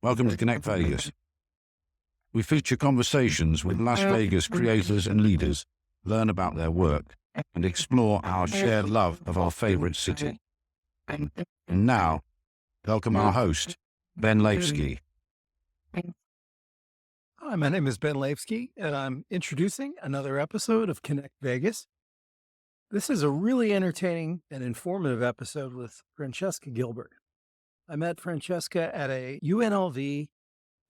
Welcome to Connect.Vegas. We feature conversations with Las Vegas creators and leaders, learn about their work, and explore our shared love of our favorite city. And now, welcome our host, Ben Laifsky. Hi, my name is Ben Laifsky, and I'm introducing another episode of Connect.Vegas. This is a really entertaining and informative episode with Francesca Gilbert. I met Francesca at a UNLV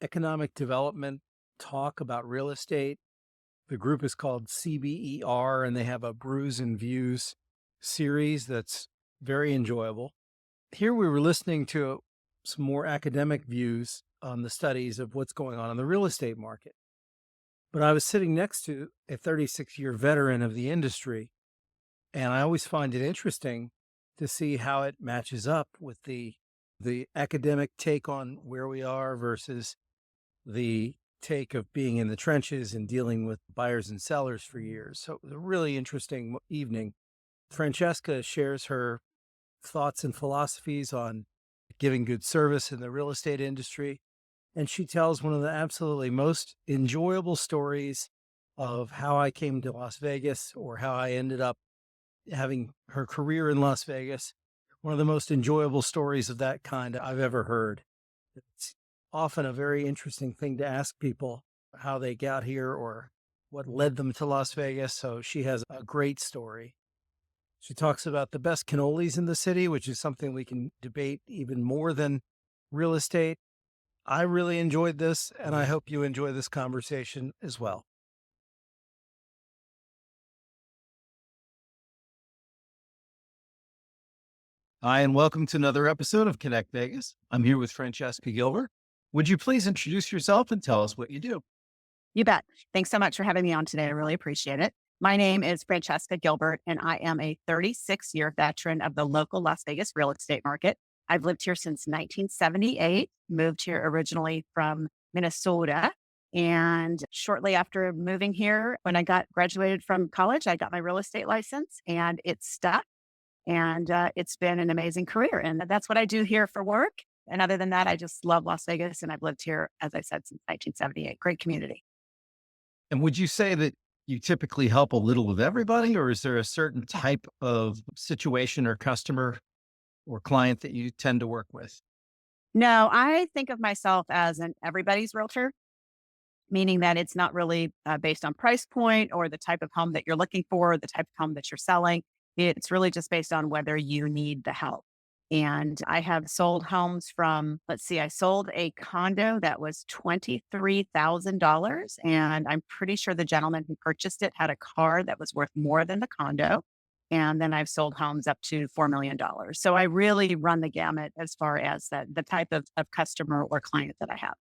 economic development talk about real estate. The group is called CBER, and they have a Brews and Views series that's very enjoyable. Here we were listening to some more academic views on the studies of what's going on in the real estate market. But I was sitting next to a 36-year veteran of the industry, and I always find it interesting to see how it matches up with the academic take on where we are versus the take of being in the trenches and dealing with buyers and sellers for years. So it was a really interesting evening. Francesca shares her thoughts and philosophies on giving good service in the real estate industry. And she tells one of the absolutely most enjoyable stories of how I came to Las Vegas, or how I ended up having her career in Las Vegas. One of the most enjoyable stories of that kind I've ever heard. It's often a very interesting thing to ask people how they got here or what led them to Las Vegas. So she has a great story. She talks about the best cannolis in the city, which is something we can debate even more than real estate. I really enjoyed this, and I hope you enjoy this conversation as well. Hi, and welcome to another episode of Connect Vegas. I'm here with Francesca Gilbert. Would you please introduce yourself and tell us what you do? You bet. Thanks so much for having me on today. I really appreciate it. My name is Francesca Gilbert, and I am a 36-year veteran of the local Las Vegas real estate market. I've lived here since 1978, moved here originally from Minnesota. And shortly after moving here, when I graduated from college, I got my real estate license, and it stuck. And it's been an amazing career. And that's what I do here for work. And other than that, I just love Las Vegas. And I've lived here, as I said, since 1978. Great community. And would you say that you typically help a little with everybody, or is there a certain type of situation or customer or client that you tend to work with? No, I think of myself as an everybody's realtor, meaning that it's not really based on price point or the type of home that you're looking for, the type of home that you're selling. It's really just based on whether you need the help. And I have sold homes from, I sold a condo that was $23,000. And I'm pretty sure the gentleman who purchased it had a car that was worth more than the condo. And then I've sold homes up to $4 million. So I really run the gamut as far as the type of customer or client that I have.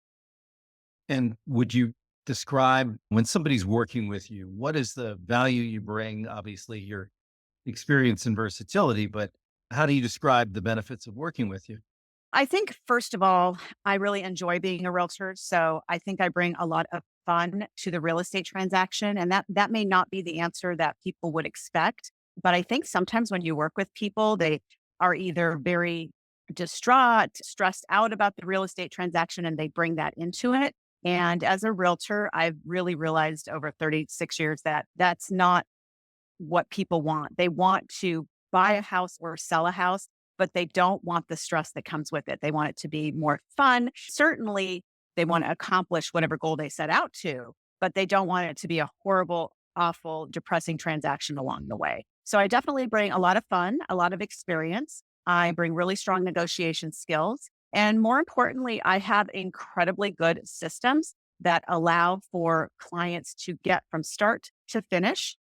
And would you describe, when somebody's working with you, what is the value you bring? Obviously, your experience and versatility, but how do you describe the benefits of working with you? I think, first of all, I really enjoy being a realtor. So I think I bring a lot of fun to the real estate transaction. And that may not be the answer that people would expect. But I think sometimes when you work with people, they are either very distraught, stressed out about the real estate transaction, and they bring that into it. And as a realtor, I've really realized over 36 years that that's not what people want. They want to buy a house or sell a house, but they don't want the stress that comes with it. They want it to be more fun. Certainly, they want to accomplish whatever goal they set out to, but they don't want it to be a horrible, awful, depressing transaction along the way. So I definitely bring a lot of fun, a lot of experience. I bring really strong negotiation skills. And more importantly, I have incredibly good systems that allow for clients to get from start to finish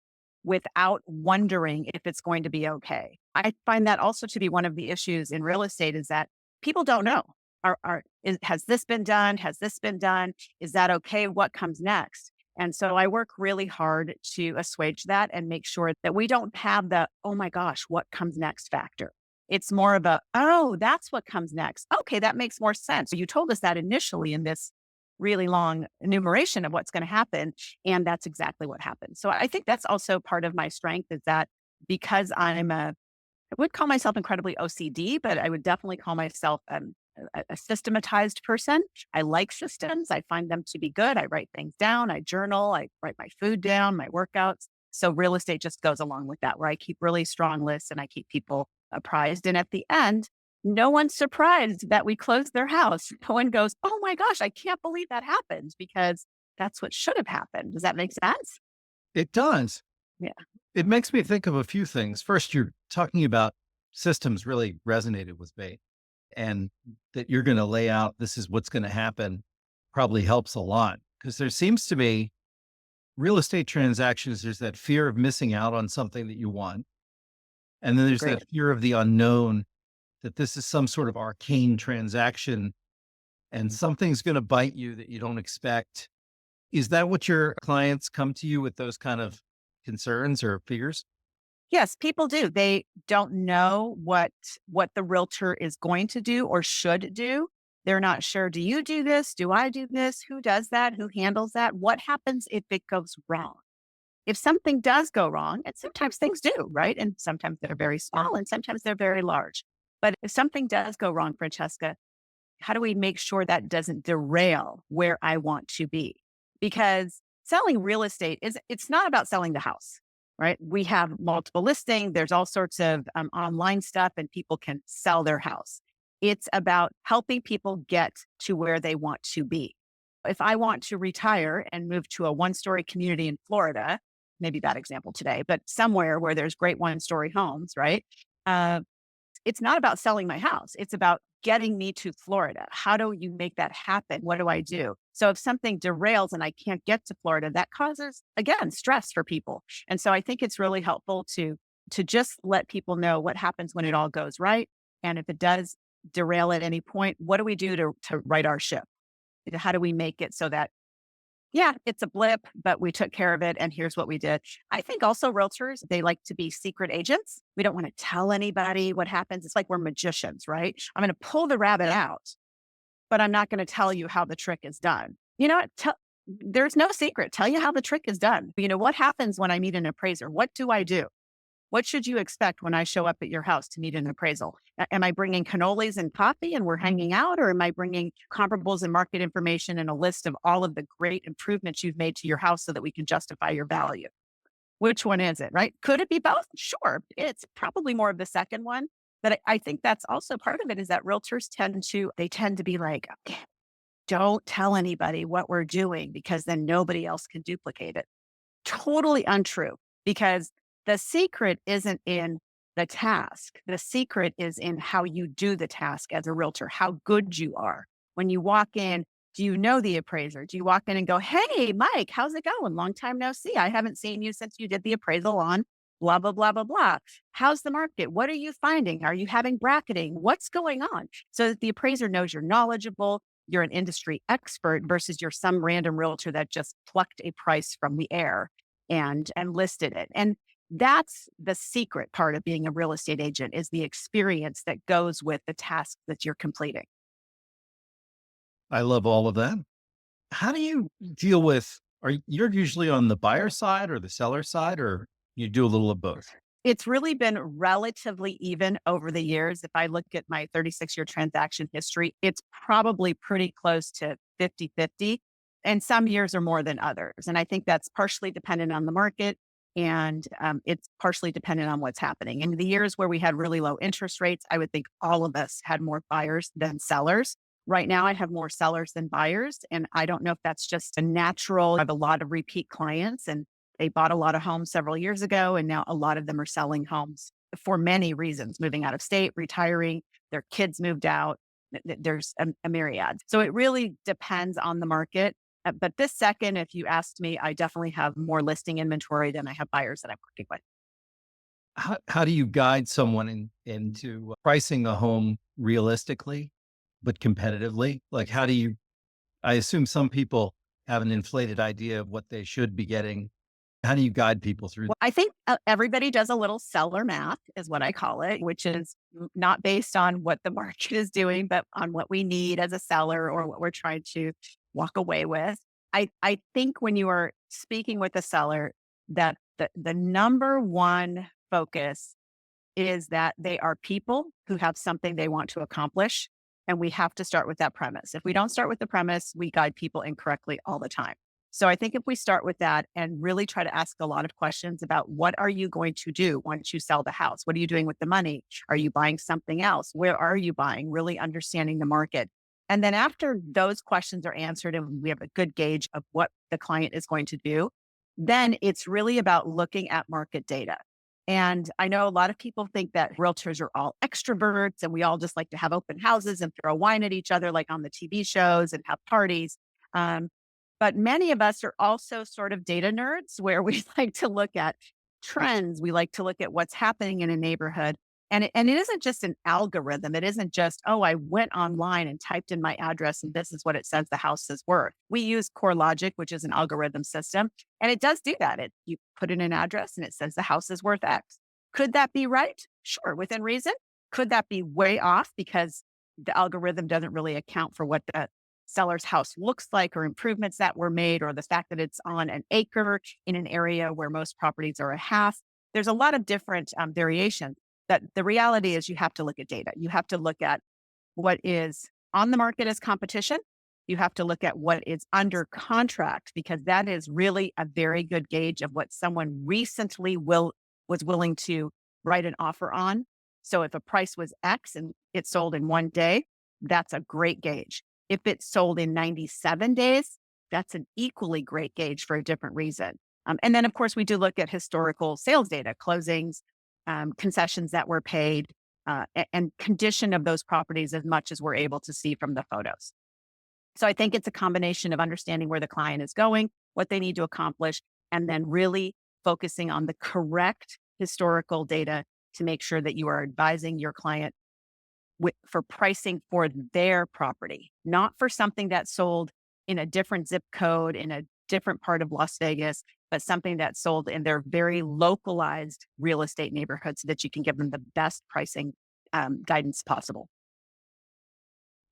without wondering if it's going to be okay. I find that also to be one of the issues in real estate, is that people don't know. Has this been done? Has this been done? Is that okay? What comes next? And so I work really hard to assuage that and make sure that we don't have the, oh my gosh, what comes next factor. It's more of a, oh, that's what comes next. Okay, that makes more sense. You told us that initially in this really long enumeration of what's going to happen. And that's exactly what happened. So I think that's also part of my strength, is that because I would call myself incredibly OCD, but I would definitely call myself a systematized person. I like systems. I find them to be good. I write things down. I journal. I write my food down, my workouts. So real estate just goes along with that, where I keep really strong lists and I keep people apprised. And at the end, no one's surprised that we closed their house. No one goes, "Oh my gosh, I can't believe that happened," because that's what should have happened. Does that make sense? It does. Yeah. It makes me think of a few things. First, you're talking about systems really resonated with me, and that you're going to lay out, this is what's going to happen, probably helps a lot. Because there seems to be real estate transactions, there's that fear of missing out on something that you want. And then there's Great. that fear of the unknown, that this is some sort of arcane transaction and something's going to bite you that you don't expect. Is that what your clients come to you with, those kind of concerns or fears? Yes, people do. They don't know what the realtor is going to do or should do. They're not sure. Do you do this? Do I do this? Who does that? Who handles that? What happens if it goes wrong? If something does go wrong, and sometimes things do, right? And sometimes they're very small and sometimes they're very large. But if something does go wrong, Francesca, how do we make sure that doesn't derail where I want to be? Because selling real estate it's not about selling the house, right? We have multiple listings. There's all sorts of online stuff and people can sell their house. It's about helping people get to where they want to be. If I want to retire and move to a one-story community in Florida, maybe bad example today, but somewhere where there's great one-story homes, right? Uh, it's not about selling my house. It's about getting me to Florida. How do you make that happen? What do I do? So if something derails and I can't get to Florida, that causes, again, stress for people. And so I think it's really helpful to just let people know what happens when it all goes right. And if it does derail at any point, what do we do to right our ship? How do we make it so that, yeah, it's a blip, but we took care of it. And here's what we did. I think also realtors, they like to be secret agents. We don't want to tell anybody what happens. It's like we're magicians, right? I'm going to pull the rabbit out, but I'm not going to tell you how the trick is done. You know what? There's no secret. Tell you how the trick is done. You know, what happens when I meet an appraiser? What do I do? What should you expect when I show up at your house to meet an appraisal? Am I bringing cannolis and coffee and we're hanging out? Or am I bringing comparables and market information and a list of all of the great improvements you've made to your house so that we can justify your value? Which one is it, right? Could it be both? Sure. It's probably more of the second one. But I think that's also part of it, is that realtors tend to be like, okay, don't tell anybody what we're doing because then nobody else can duplicate it. Totally untrue, because the secret isn't in the task. The secret is in how you do the task as a realtor, how good you are. When you walk in, do you know the appraiser? Do you walk in and go, "Hey, Mike, how's it going? Long time no see. I haven't seen you since you did the appraisal on blah, blah, blah, blah, blah. How's the market? What are you finding? Are you having bracketing? What's going on?" So that the appraiser knows you're knowledgeable, you're an industry expert versus you're some random realtor that just plucked a price from the air and listed it. And that's the secret part of being a real estate agent, is the experience that goes with the task that you're completing. I love all of that. How do you deal with, you're usually on the buyer side or the seller side, or you do a little of both? It's really been relatively even over the years. If I look at my 36-year transaction history, it's probably pretty close to 50-50. And some years are more than others. And I think that's partially dependent on the market, and it's partially dependent on what's happening. In the years where we had really low interest rates, I would think all of us had more buyers than sellers. Right now, I have more sellers than buyers. And I don't know if that's just a natural. I have a lot of repeat clients, and they bought a lot of homes several years ago. And now a lot of them are selling homes for many reasons: moving out of state, retiring, their kids moved out. There's a myriad. So it really depends on the market. But this second, if you asked me, I definitely have more listing inventory than I have buyers that I'm working with. How do you guide someone into pricing a home realistically, but competitively? Like, I assume some people have an inflated idea of what they should be getting. How do you guide people through Well, I think everybody does a little seller math, is what I call it, which is not based on what the market is doing, but on what we need as a seller or what we're trying to walk away with. I think when you are speaking with a seller, that the number one focus is that they are people who have something they want to accomplish. And we have to start with that premise. If we don't start with the premise, we guide people incorrectly all the time. So I think if we start with that and really try to ask a lot of questions about what are you going to do once you sell the house? What are you doing with the money? Are you buying something else? Where are you buying? Really understanding the market. And then after those questions are answered and we have a good gauge of what the client is going to do, then it's really about looking at market data. And I know a lot of people think that realtors are all extroverts and we all just like to have open houses and throw wine at each other, like on the TV shows and have parties. Um, but many of us are also sort of data nerds where we like to look at trends. We like to look at what's happening in a neighborhood. And it isn't just an algorithm. It isn't just, oh, I went online and typed in my address and this is what it says the house is worth. We use Core Logic, which is an algorithm system, and it does do that. You put in an address and it says the house is worth X. Could that be right? Sure, within reason. Could that be way off because the algorithm doesn't really account for what the seller's house looks like or improvements that were made or the fact that it's on an acre in an area where most properties are a half? There's a lot of different variations. That the reality is you have to look at data. You have to look at what is on the market as competition. You have to look at what is under contract because that is really a very good gauge of what someone recently was willing to write an offer on. So if a price was X and it sold in 1 day, that's a great gauge. If it sold in 97 days, that's an equally great gauge for a different reason. And then, of course, we do look at historical sales data, closings, concessions that were paid, and condition of those properties as much as we're able to see from the photos. So I think it's a combination of understanding where the client is going, what they need to accomplish, and then really focusing on the correct historical data to make sure that you are advising your client for pricing for their property, not for something that sold in a different zip code, in a different part of Las Vegas, but something that's sold in their very localized real estate neighborhood so that you can give them the best pricing guidance possible.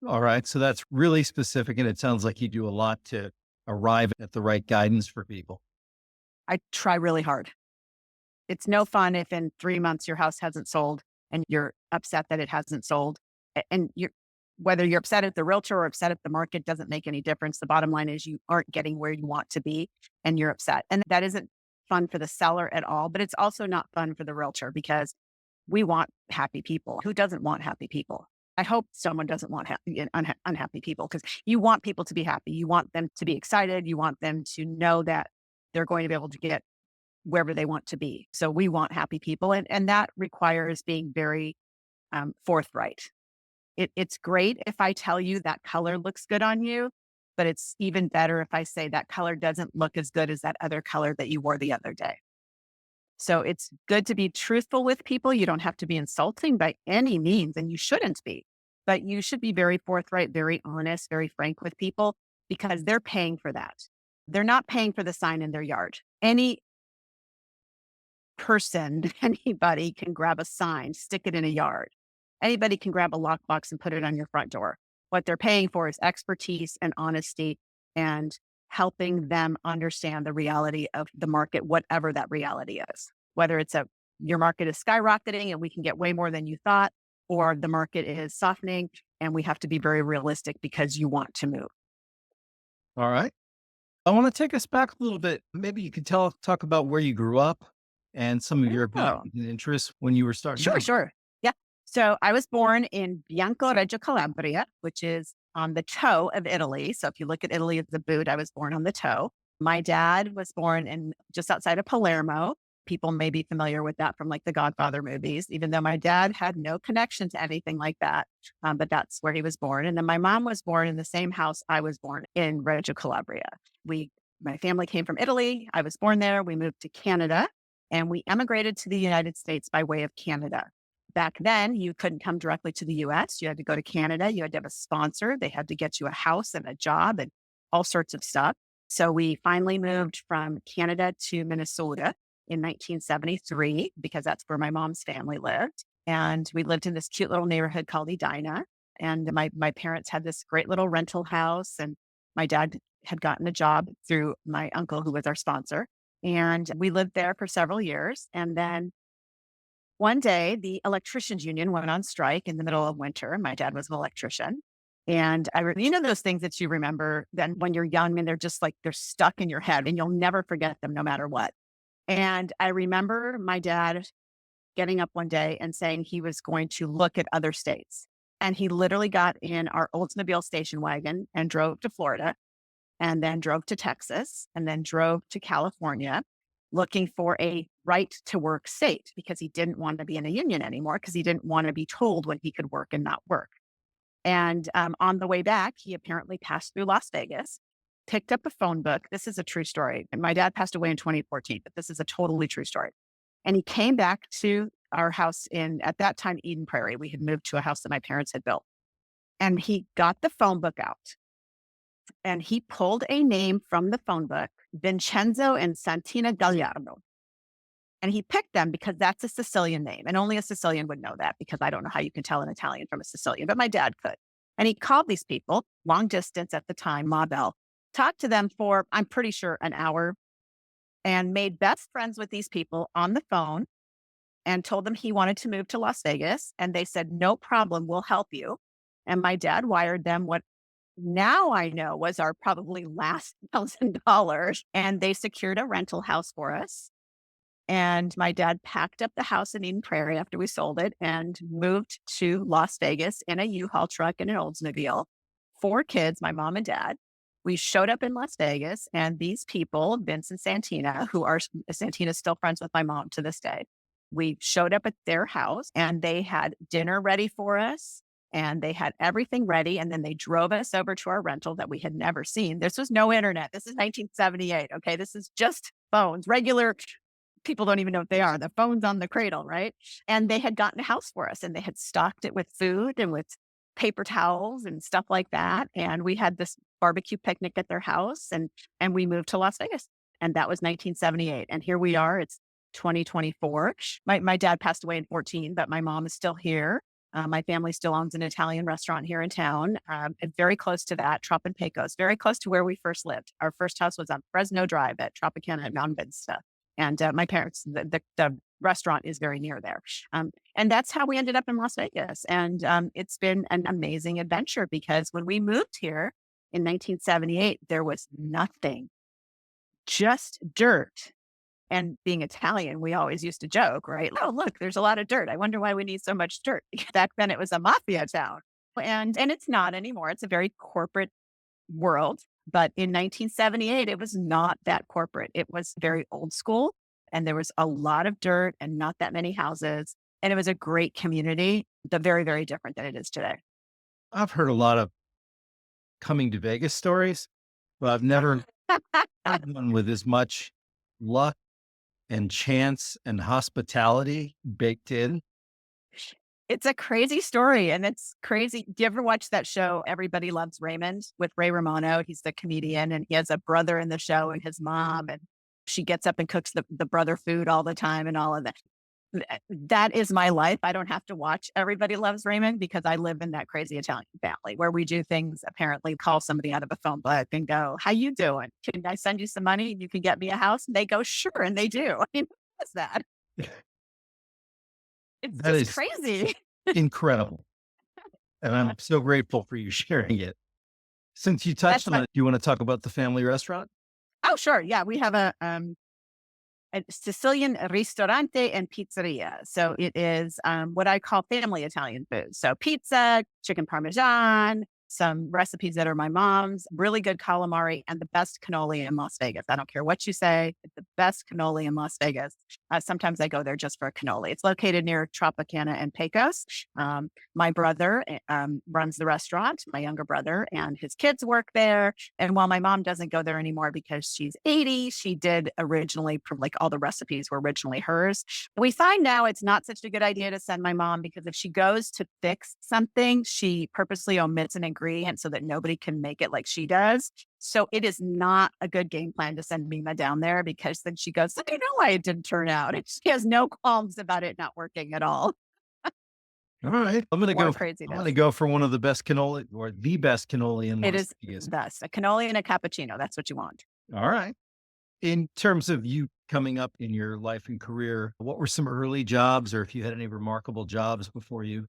All right. So that's really specific. And it sounds like you do a lot to arrive at the right guidance for people. I try really hard. It's no fun if in 3 months your house hasn't sold and you're upset that it hasn't sold. And whether you're upset at the realtor or upset at the market doesn't make any difference. The bottom line is you aren't getting where you want to be and you're upset. And that isn't fun for the seller at all, but it's also not fun for the realtor because we want happy people. Who doesn't want happy people? I hope someone doesn't want unhappy people because you want people to be happy. You want them to be excited. You want them to know that they're going to be able to get wherever they want to be. So we want happy people. And that requires being very forthright. It's great if I tell you that color looks good on you, but it's even better if I say that color doesn't look as good as that other color that you wore the other day. So it's good to be truthful with people. You don't have to be insulting by any means, and you shouldn't be, but you should be very forthright, very honest, very frank with people because they're paying for that. They're not paying for the sign in their yard. Any person, anybody can grab a sign, stick it in a yard. Anybody can grab a lockbox and put it on your front door. What they're paying for is expertise and honesty and helping them understand the reality of the market, whatever that reality is. Whether it's your market is skyrocketing and we can get way more than you thought, or the market is softening and we have to be very realistic because you want to move. All right. I want to take us back a little bit. Maybe you could talk about where you grew up and some of your interests when you were starting. Sure. Yeah. So I was born in Bianco, Reggio Calabria, which is on the toe of Italy. So if you look at Italy as a boot, I was born on the toe. My dad was born in just outside of Palermo. People may be familiar with that from like the Godfather movies, even though my dad had no connection to anything like that. But that's where he was born. And then my mom was born in the same house I was born in Reggio Calabria. My family came from Italy. I was born there. We moved to Canada and we emigrated to the United States by way of Canada. Back then, you couldn't come directly to the US. You had to go to Canada. You had to have a sponsor. They had to get you a house and a job and all sorts of stuff. So we finally moved from Canada to Minnesota in 1973 because that's where my mom's family lived. And we lived in this cute little neighborhood called Edina. And my parents had this great little rental house. And my dad had gotten a job through my uncle, who was our sponsor. And we lived there for several years. And then One day, the electricians union went on strike in the middle of winter. My dad was an electrician. And you know, those things that you remember then when you're young and they're just like, they're stuck in your head and you'll never forget them no matter what. And I remember my dad getting up one day and saying he was going to look at other states. And he literally got in our Oldsmobile station wagon and drove to Florida and then drove to Texas and then drove to California looking for a right to work state because he didn't want to be in a union anymore because he didn't want to be told when he could work and not work. And on the way back, he apparently passed through Las Vegas, picked up a phone book. This is a true story. And my dad passed away in 2014, but this is a totally true story. And he came back to our house in, at that time, Eden Prairie. We had moved to a house that my parents had built. And he got the phone book out and he pulled a name from the phone book, Vincenzo and Santina Gallardo. And he picked them because that's a Sicilian name. And only a Sicilian would know that because I don't know how you can tell an Italian from a Sicilian, but my dad could. And he called these people long distance at the time, Ma Bell, talked to them for, I'm pretty sure, an hour and made best friends with these people on the phone and told them he wanted to move to Las Vegas. And they said, no problem, we'll help you. And my dad wired them what now I know was our probably last $1,000. And they secured a rental house for us. And my dad packed up the house in Eden Prairie after we sold it and moved to Las Vegas in a U-Haul truck and an Oldsmobile. 4 kids, my mom and dad. We showed up in Las Vegas and these people, Vince and Santina, who are Santina's still friends with my mom to this day. We showed up at their house and they had dinner ready for us and they had everything ready. And then they drove us over to our rental that we had never seen. This was no internet. This is 1978. Okay. This is just phones, regular people don't even know what they are. The phones on the cradle, right? And they had gotten a house for us and they had stocked it with food and with paper towels and stuff like that. And we had this barbecue picnic at their house and we moved to Las Vegas. And that was 1978. And here we are. It's 2024. My dad passed away in 14, but my mom is still here. My family still owns an Italian restaurant here in town. And very close to that, Trop and Pecos, very close to where we first lived. Our first house was on Fresno Drive at Tropicana at Mountain Vista. And my parents, the restaurant is very near there. And that's how we ended up in Las Vegas. And it's been an amazing adventure because when we moved here in 1978, there was nothing, just dirt. And being Italian, we always used to joke, right? Oh, look, there's a lot of dirt. I wonder why we need so much dirt. Back then it was a mafia town. And it's not anymore. It's a very corporate world. But in 1978, it was not that corporate. It was very old school and there was a lot of dirt and not that many houses. And it was a great community, very, very different than it is today. I've heard a lot of coming to Vegas stories, but I've never had one with as much luck and chance and hospitality baked in. It's a crazy story and it's crazy. Do you ever watch that show, Everybody Loves Raymond with Ray Romano? He's the comedian and he has a brother in the show and his mom, and she gets up and cooks the brother food all the time and all of that. That is my life. I don't have to watch Everybody Loves Raymond because I live in that crazy Italian family where we do things, apparently call somebody out of a phone book and go, how you doing? Can I send you some money and you can get me a house? And they go, sure. And they do. I mean, what's that? It's That just is crazy. incredible. And I'm so grateful for you sharing it. Since you touched on it, do you want to talk about the family restaurant? Oh, sure. Yeah. We have a Sicilian ristorante and pizzeria. So it is what I call family Italian food. So pizza, chicken parmesan, some recipes that are my mom's, really good calamari, and the best cannoli in Las Vegas. I don't care what you say, it's the best cannoli in Las Vegas. Sometimes I go there just for a cannoli. It's located near Tropicana and Pecos. My brother runs the restaurant, my younger brother, and his kids work there. And while my mom doesn't go there anymore because she's 80, she did originally, like all the recipes were originally hers. We find now it's not such a good idea to send my mom because if she goes to fix something, she purposely omits an ingredient so that nobody can make it like she does. So it is not a good game plan to send Mima down there because then she goes, I know why it didn't turn out. And she has no qualms about it not working at all. All right. I'm going to go for one of the best cannoli or the best cannoli in Las Vegas. It is best. A cannoli and a cappuccino. That's what you want. All right. In terms of you coming up in your life and career, what were some early jobs, or if you had any remarkable jobs before you?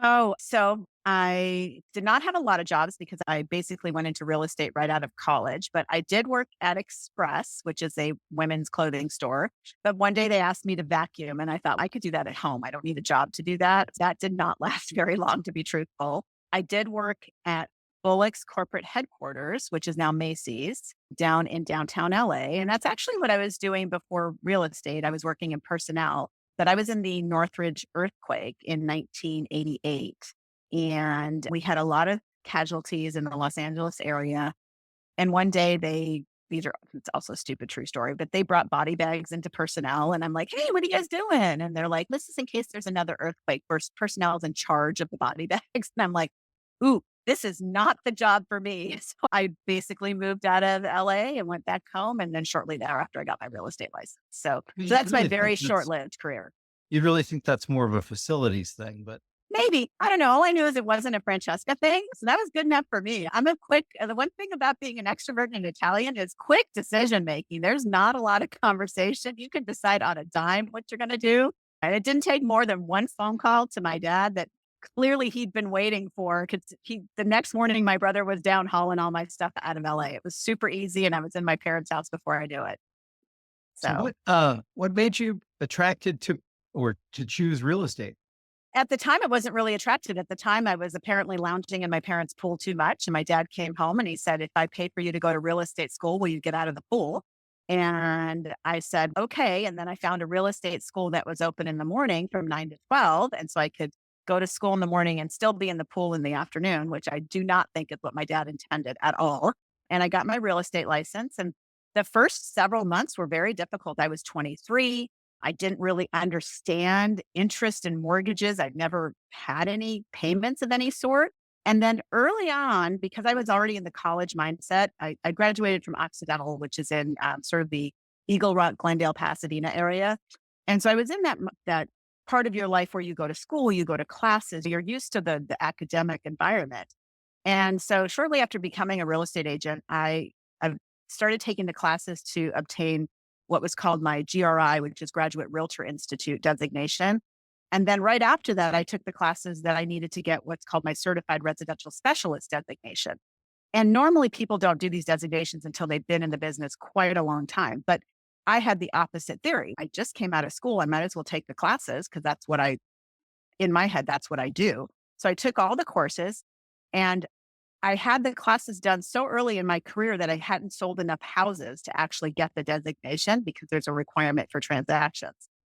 Oh, so I did not have a lot of jobs because I basically went into real estate right out of college, but I did work at Express, which is a women's clothing store. But one day they asked me to vacuum, and I thought I could do that at home. I don't need a job to do that. That did not last very long, to be truthful. I did work at Bullock's corporate headquarters, which is now Macy's, down in downtown LA. And that's actually what I was doing before real estate. I was working in personnel, but I was in the Northridge earthquake in 1988. And we had a lot of casualties in the Los Angeles area. And one day it's also a stupid true story, but they brought body bags into personnel. And I'm like, hey, what are you guys doing? And they're like, this is in case there's another earthquake. First, personnel is in charge of the body bags. And I'm like, ooh, this is not the job for me. So I basically moved out of LA and went back home. And then shortly thereafter, I got my real estate license. So You that's my really think very that's short lived career. you really think that's more of a facilities thing, but Maybe. I don't know. All I knew is it wasn't a Francesca thing. So that was good enough for me. The one thing about being an extrovert and an Italian is quick decision making. There's not a lot of conversation. You can decide on a dime what you're going to do. And it didn't take more than one phone call to my dad that clearly he'd been waiting for because the next morning, my brother was down hauling all my stuff out of LA. It was super easy. And I was in my parents' house before I knew it. so So what made you attracted to or to choose real estate? at the time, I wasn't really attracted. At the time, I was apparently lounging in my parents' pool too much. And my dad came home and he said, if I pay for you to go to real estate school, will you get out of the pool? And I said, okay. And then I found a real estate school that was open in the morning from 9 to 12. And so I could go to school in the morning and still be in the pool in the afternoon, which I do not think is what my dad intended at all. And I got my real estate license. And the first several months were very difficult. I was 23. I didn't really understand interest in mortgages. I'd never had any payments of any sort. And then early on, because I was already in the college mindset, I graduated from Occidental, which is in sort of the Eagle Rock, Glendale, Pasadena area. And so I was in that part of your life where you go to school, you go to classes, you're used to the academic environment. And so shortly after becoming a real estate agent, I started taking the classes to obtain what was called my GRI, which is Graduate Realtor Institute designation. And then right after that, I took the classes that I needed to get what's called my Certified Residential Specialist designation. And normally people don't do these designations until they've been in the business quite a long time. But I had the opposite theory. I just came out of school. I might as well take the classes because in my head, that's what I do. So I took all the courses and I had the classes done so early in my career that I hadn't sold enough houses to actually get the designation because there's a requirement for transactions.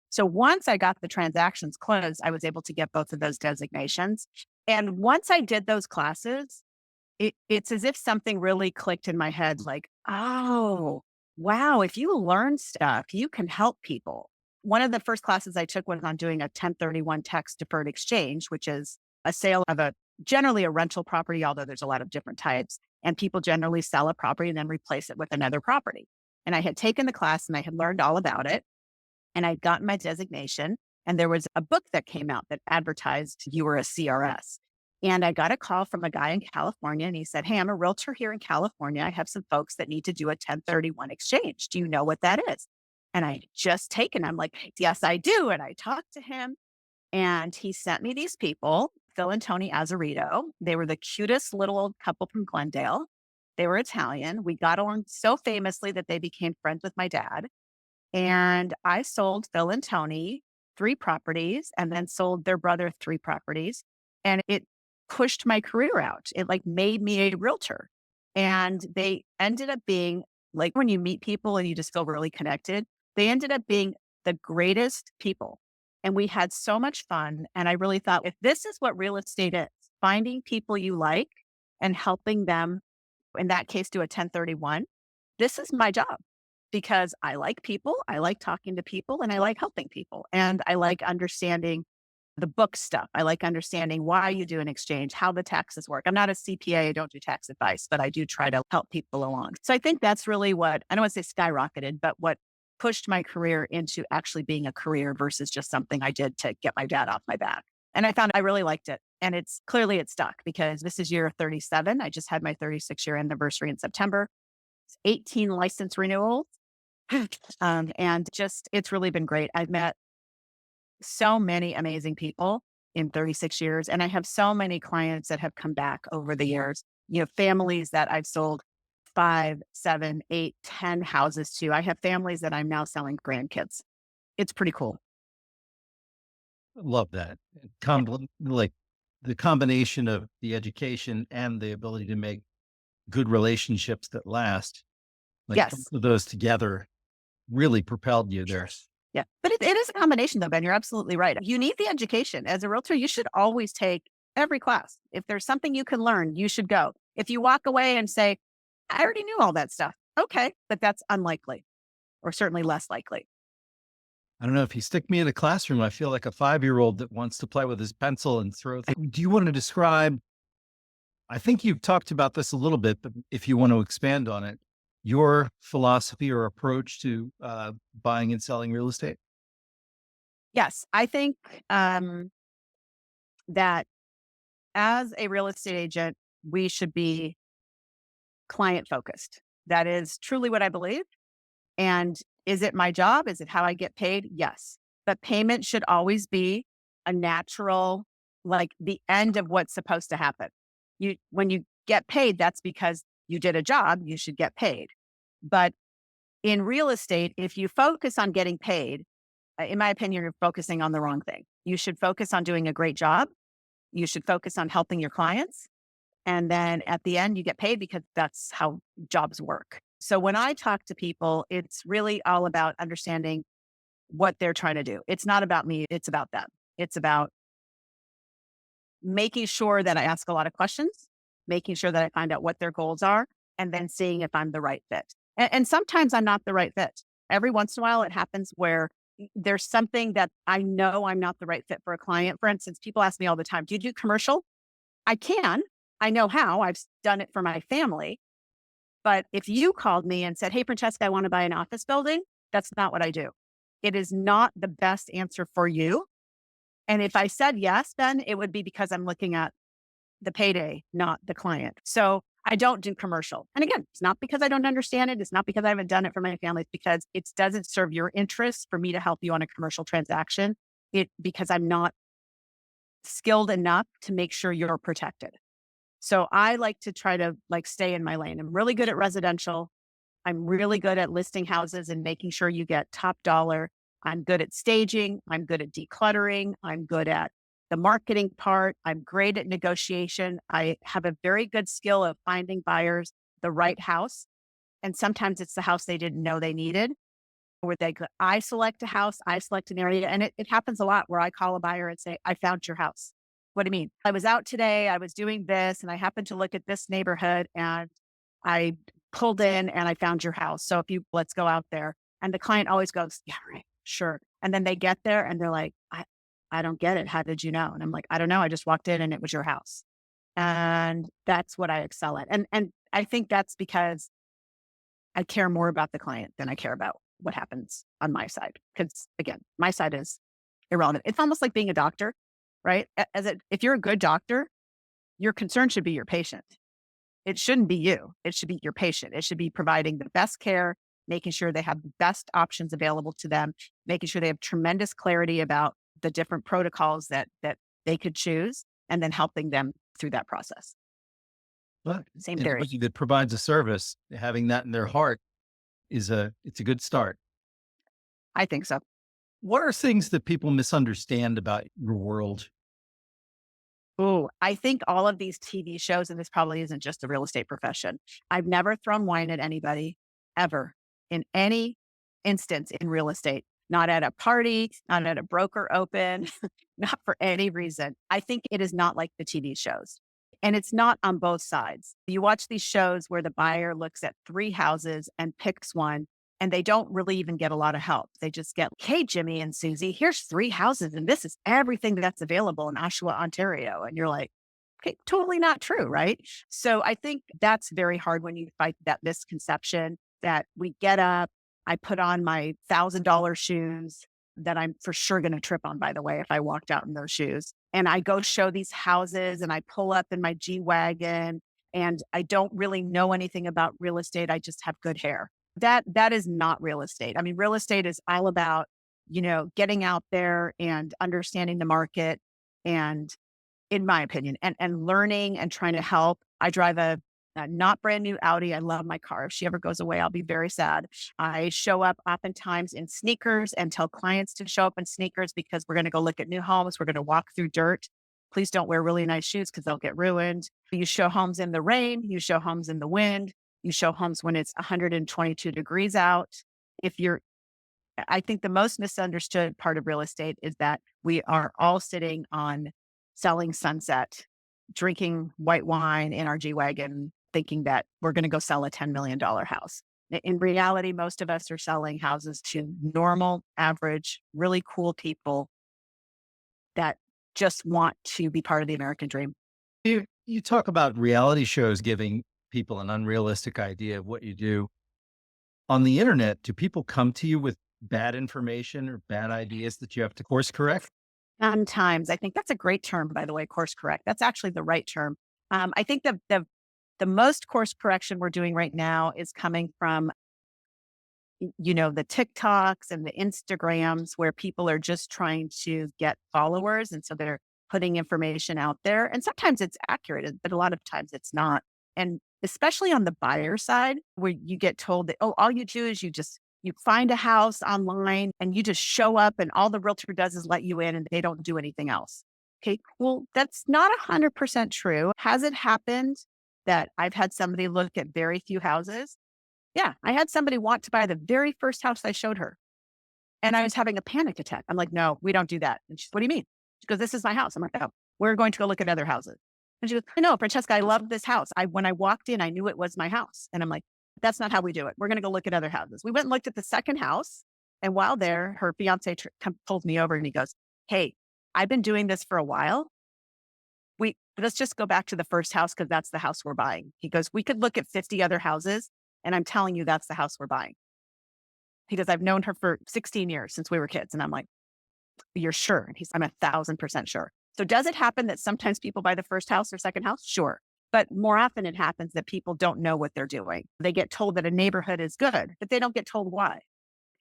So once I got the transactions closed, I was able to get both of those designations. And once I did those classes, it's as if something really clicked in my head like, oh, wow, if you learn stuff, you can help people. One of the first classes I took was on doing a 1031 tax deferred exchange, which is a sale of generally a rental property, although there's a lot of different types. And people generally sell a property and then replace it with another property. And I had taken the class and I had learned all about it. And I'd gotten my designation. And there was a book that came out that advertised you were a CRS. And I got a call from a guy in California and he said, hey, I'm a realtor here in California. I have some folks that need to do a 1031 exchange. Do you know what that is? And I had just taken, I'm like, yes, I do. And I talked to him and he sent me these people, Phil and Tony Azzarito. They were the cutest little old couple from Glendale. They were Italian. We got along so famously that they became friends with my dad. And I sold Phil and Tony 3 properties and then sold their brother 3 properties. And it pushed my career out. It like made me a realtor. And they ended up being like when you meet people and you just feel really connected, they ended up being the greatest people. And we had so much fun. And I really thought, if this is what real estate is, finding people you like and helping them, in that case, do a 1031, this is my job because I like people, I like talking to people, and I like helping people. And I like understanding the book stuff. I like understanding why you do an exchange, how the taxes work. I'm not a CPA, I don't do tax advice, but I do try to help people along. So I think that's really what, I don't want to say skyrocketed, but what pushed my career into actually being a career versus just something I did to get my dad off my back. And I found I really liked it. And it's clearly it stuck because this is year 37. I just had my 36-year anniversary in September. 18 license renewals. And just, it's really been great. I've met so many amazing people in 36 years, and I have so many clients that have come back over the years, families that I've sold 5, 7, 8, 10 houses to. I have families that I'm now selling grandkids. It's pretty cool. Love that. Like the combination of the education and the ability to make good relationships that last, like both Yes. of those together really propelled you there. Yeah. But it is a combination though, Ben. You're absolutely right. You need the education. As a realtor, you should always take every class. If there's something you can learn, you should go. If you walk away and say, I already knew all that stuff. Okay. But that's unlikely, or certainly less likely. I don't know, if you stick me in a classroom, I feel like a 5-year-old that wants to play with his pencil and throw things. Do you want to describe, I think you've talked about this a little bit, but if you want to expand on it, your philosophy or approach to buying and selling real estate? Yes. I think that as a real estate agent, we should be client focused. That is truly what I believe. And is it my job? Is it how I get paid? Yes. But payment should always be a natural, like the end of what's supposed to happen. When you get paid, that's because you did a job, you should get paid. But in real estate, if you focus on getting paid, in my opinion, you're focusing on the wrong thing. You should focus on doing a great job. You should focus on helping your clients. And then at the end, you get paid because that's how jobs work. So when I talk to people, it's really all about understanding what they're trying to do. It's not about me, it's about them. It's about making sure that I ask a lot of questions, making sure that I find out what their goals are, and then seeing if I'm the right fit. And sometimes I'm not the right fit. Every once in a while, it happens where there's something that I know I'm not the right fit for a client. For instance, people ask me all the time, do you do commercial? I can. I know how. I've done it for my family. But if you called me and said, hey, Francesca, I want to buy an office building, that's not what I do. It is not the best answer for you. And if I said yes, then it would be because I'm looking at the payday, not the client. So I don't do commercial. And again, it's not because I don't understand it. It's not because I haven't done it for my family. It's because it doesn't serve your interests for me to help you on a commercial transaction. Because I'm not skilled enough to make sure you're protected. So I like to try to stay in my lane. I'm really good at residential. I'm really good at listing houses and making sure you get top dollar. I'm good at staging. I'm good at decluttering. I'm good at the marketing part. I'm great at negotiation. I have a very good skill of finding buyers the right house. And sometimes it's the house they didn't know they needed. I select a house, I select an area. And it happens a lot where I call a buyer and say, I found your house. What do you mean? I was out today, I was doing this, and I happened to look at this neighborhood and I pulled in and I found your house. So let's go out there. And the client always goes, yeah, right, sure. And then they get there and they're like, I don't get it. How did you know? And I'm like, I don't know. I just walked in and it was your house. And that's what I excel at. And I think that's because I care more about the client than I care about what happens on my side. Because again, my side is irrelevant. It's almost like being a doctor, right? If you're a good doctor, your concern should be your patient. It shouldn't be you. It should be your patient. It should be providing the best care, making sure they have the best options available to them, making sure they have tremendous clarity about the different protocols that they could choose, and then helping them through that process. But Same theory. anybody that provides a service, having that in their heart it's a good start. I think so. What are things that people misunderstand about your world? Oh, I think all of these TV shows, and this probably isn't just the real estate profession. I've never thrown wine at anybody ever in any instance in real estate, not at a party, not at a broker open, not for any reason. I think it is not like the TV shows. And it's not on both sides. You watch these shows where the buyer looks at 3 houses and picks one, and they don't really even get a lot of help. They just get, hey, Jimmy and Susie, here's 3 houses, and this is everything that's available in Oshawa, Ontario. And you're like, okay, totally not true, right? So I think that's very hard when you fight that misconception that we get up, I put on my $1,000 shoes that I'm for sure going to trip on, by the way, if I walked out in those shoes. And I go show these houses and I pull up in my G-Wagon and I don't really know anything about real estate. I just have good hair. That is not real estate. I mean, real estate is all about, getting out there and understanding the market and, in my opinion, and learning and trying to help. I drive a not brand new Audi. I love my car. If she ever goes away, I'll be very sad. I show up oftentimes in sneakers and tell clients to show up in sneakers because we're going to go look at new homes. We're going to walk through dirt. Please don't wear really nice shoes because they'll get ruined. You show homes in the rain. You show homes in the wind. You show homes when it's 122 degrees out. If you're I think the most misunderstood part of real estate is that we are all sitting on selling sunset, drinking white wine in our G Wagon, thinking that we're going to go sell a $10 million house. In reality, most of us are selling houses to normal, average, really cool people that just want to be part of the American dream. You talk about reality shows giving people an unrealistic idea of what you do. On the internet, do people come to you with bad information or bad ideas that you have to course correct? Sometimes I think that's a great term, by the way, course correct. That's actually the right term. I think the most course correction we're doing right now is coming from, the TikToks and the Instagrams where people are just trying to get followers. And so they're putting information out there. And sometimes it's accurate, but a lot of times it's not. And especially on the buyer side, where you get told that, oh, all you do is you find a house online and you just show up and all the realtor does is let you in and they don't do anything else. Okay, well, that's not 100% true. Has it happened that I've had somebody look at very few houses? Yeah, I had somebody want to buy the very first house I showed her. And I was having a panic attack. I'm like, no, we don't do that. And she's, what do you mean? She goes, this is my house. I'm like, oh, we're going to go look at other houses. And she goes, I know, Francesca, I love this house. When I walked in, I knew it was my house. And I'm like, that's not how we do it. We're going to go look at other houses. We went and looked at the second house. And while there, her fiance pulled me over and he goes, hey, I've been doing this for a while. Let's just go back to the first house because that's the house we're buying. He goes, we could look at 50 other houses. And I'm telling you, that's the house we're buying. He goes, I've known her for 16 years since we were kids. And I'm like, you're sure? And I'm 1,000% sure. So does it happen that sometimes people buy the first house or second house? Sure. But more often it happens that people don't know what they're doing. They get told that a neighborhood is good, but they don't get told why.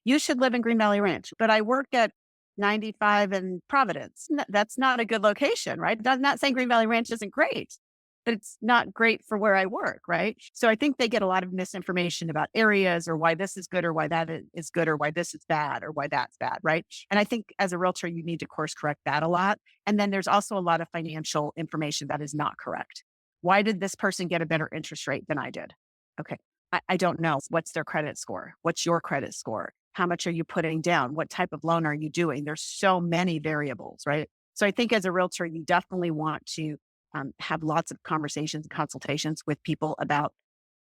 You should live in Green Valley Ranch, but I work at 95 in Providence. That's not a good location, right? I'm not saying Green Valley Ranch isn't great, but it's not great for where I work, right? So I think they get a lot of misinformation about areas or why this is good or why that is good or why this is bad or why that's bad, right? And I think as a realtor, you need to course correct that a lot. And then there's also a lot of financial information that is not correct. Why did this person get a better interest rate than I did? Okay, I don't know. What's their credit score? What's your credit score? How much are you putting down? What type of loan are you doing? There's so many variables, right? So I think as a realtor, you definitely want to have lots of conversations and consultations with people about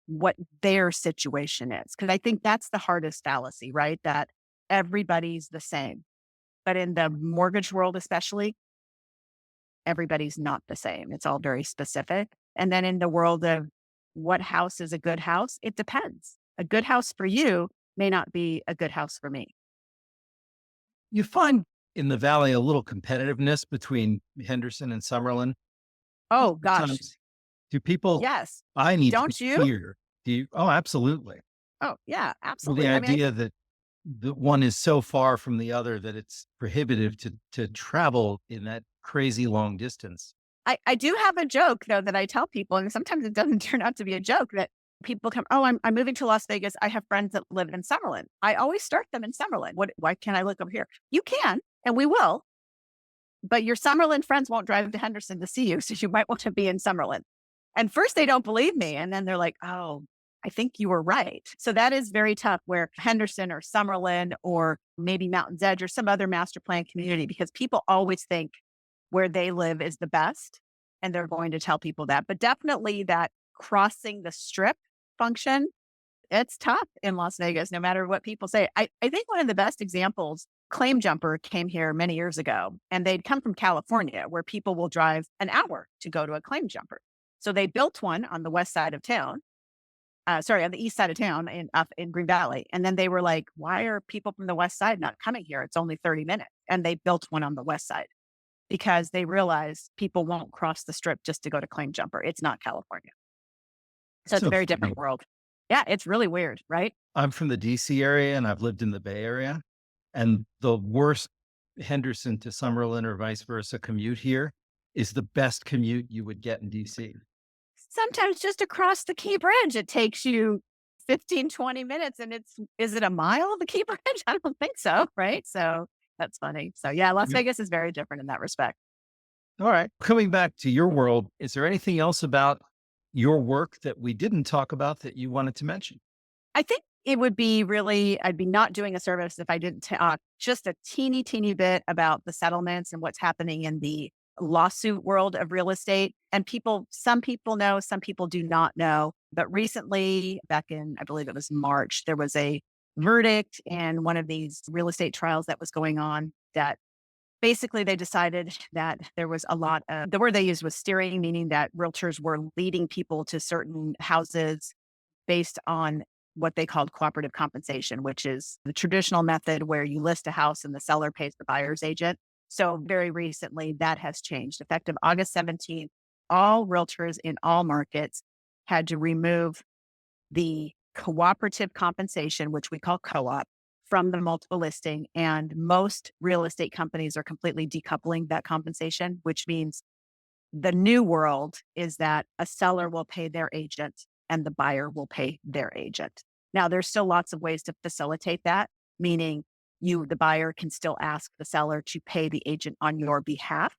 what their situation is. Because I think that's the hardest fallacy, right? That everybody's the same. But in the mortgage world, especially, everybody's not the same. It's all very specific. And then in the world of what house is a good house, it depends. A good house for you may not be a good house for me. You find in the Valley a little competitiveness between Henderson and Summerlin. Oh, gosh. Sometimes, do people, Yes. I need to Don't be you? here. Do you? Oh, absolutely. Oh, yeah, Well, absolutely. the I mean, idea that the one is so far from the other that it's prohibitive to travel in that crazy long distance. I do have a joke though that I tell people, and sometimes it doesn't turn out to be a joke that people come, oh, I'm moving to Las Vegas. I have friends that live in Summerlin. I always start them in Summerlin. Why can't I look over here? You can, and we will, but your Summerlin friends won't drive to Henderson to see you. So you might want to be in Summerlin. And first they don't believe me. And then they're like, oh, I think you were right. So that is very tough where Henderson or Summerlin or maybe Mountain's Edge or some other master plan community, because people always think where they live is the best. And they're going to tell people that. But definitely that crossing the strip function, it's tough in Las Vegas, no matter what people say. I think one of the best examples, Claim Jumper came here many years ago, and they'd come from California where people will drive an hour to go to a Claim Jumper. So they built one on the west side of town. On the east side of town up in Green Valley. And then they were like, why are people from the west side not coming here? It's only 30 minutes. And they built one on the west side because they realized people won't cross the strip just to go to Claim Jumper. It's not California. So it's a So very funny. different world. Yeah, it's really weird, right? I'm from the DC area and I've lived in the Bay Area. And the worst Henderson to Summerlin or vice versa commute here is the best commute you would get in DC. Sometimes just across the Key Bridge, it takes you 15, 20 minutes and is it a mile, the Key Bridge? I don't think so, right? So that's funny. So yeah, Las Yeah. Vegas is very different in that respect. All right. Coming back to your world, is there anything else about your work that we didn't talk about that you wanted to mention? I think it would be really, I'd be not doing a service if I didn't talk just a teeny bit about the settlements and what's happening in the lawsuit world of real estate. And some people know, some people do not know. But recently, back in, I believe it was March, there was a verdict in one of these real estate trials that was going on that basically they decided that there was a lot of, the word they used was steering, meaning that realtors were leading people to certain houses based on what they called cooperative compensation, which is the traditional method where you list a house and the seller pays the buyer's agent. So very recently that has changed. Effective August 17th, all realtors in all markets had to remove the cooperative compensation, which we call co-op, from the multiple listing. And most real estate companies are completely decoupling that compensation, which means the new world is that a seller will pay their agent and the buyer will pay their agent. Now, there's still lots of ways to facilitate that, meaning the buyer can still ask the seller to pay the agent on your behalf.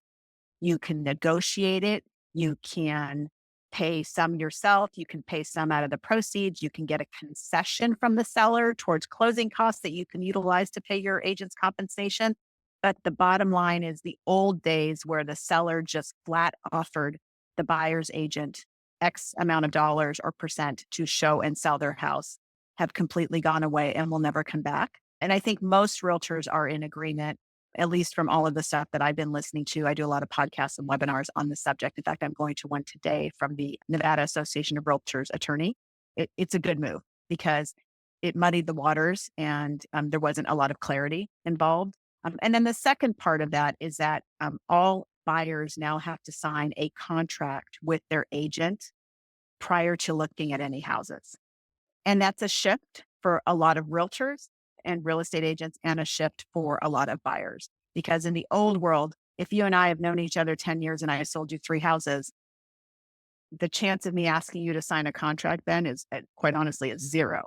You can negotiate it. You can pay some yourself. You can pay some out of the proceeds. You can get a concession from the seller towards closing costs that you can utilize to pay your agent's compensation. But the bottom line is the old days where the seller just flat offered the buyer's agent X amount of dollars or percent to show and sell their house have completely gone away and will never come back. And I think most realtors are in agreement, at least from all of the stuff that I've been listening to. I do a lot of podcasts and webinars on the subject. In fact, I'm going to one today from the Nevada Association of Realtors attorney. It's a good move because it muddied the waters and there wasn't a lot of clarity involved. And then the second part of that is that all buyers now have to sign a contract with their agent prior to looking at any houses. And that's a shift for a lot of realtors and real estate agents and a shift for a lot of buyers. Because in the old world, if you and I have known each other 10 years and I sold you 3 houses, the chance of me asking you to sign a contract, Ben, is quite honestly, is 0.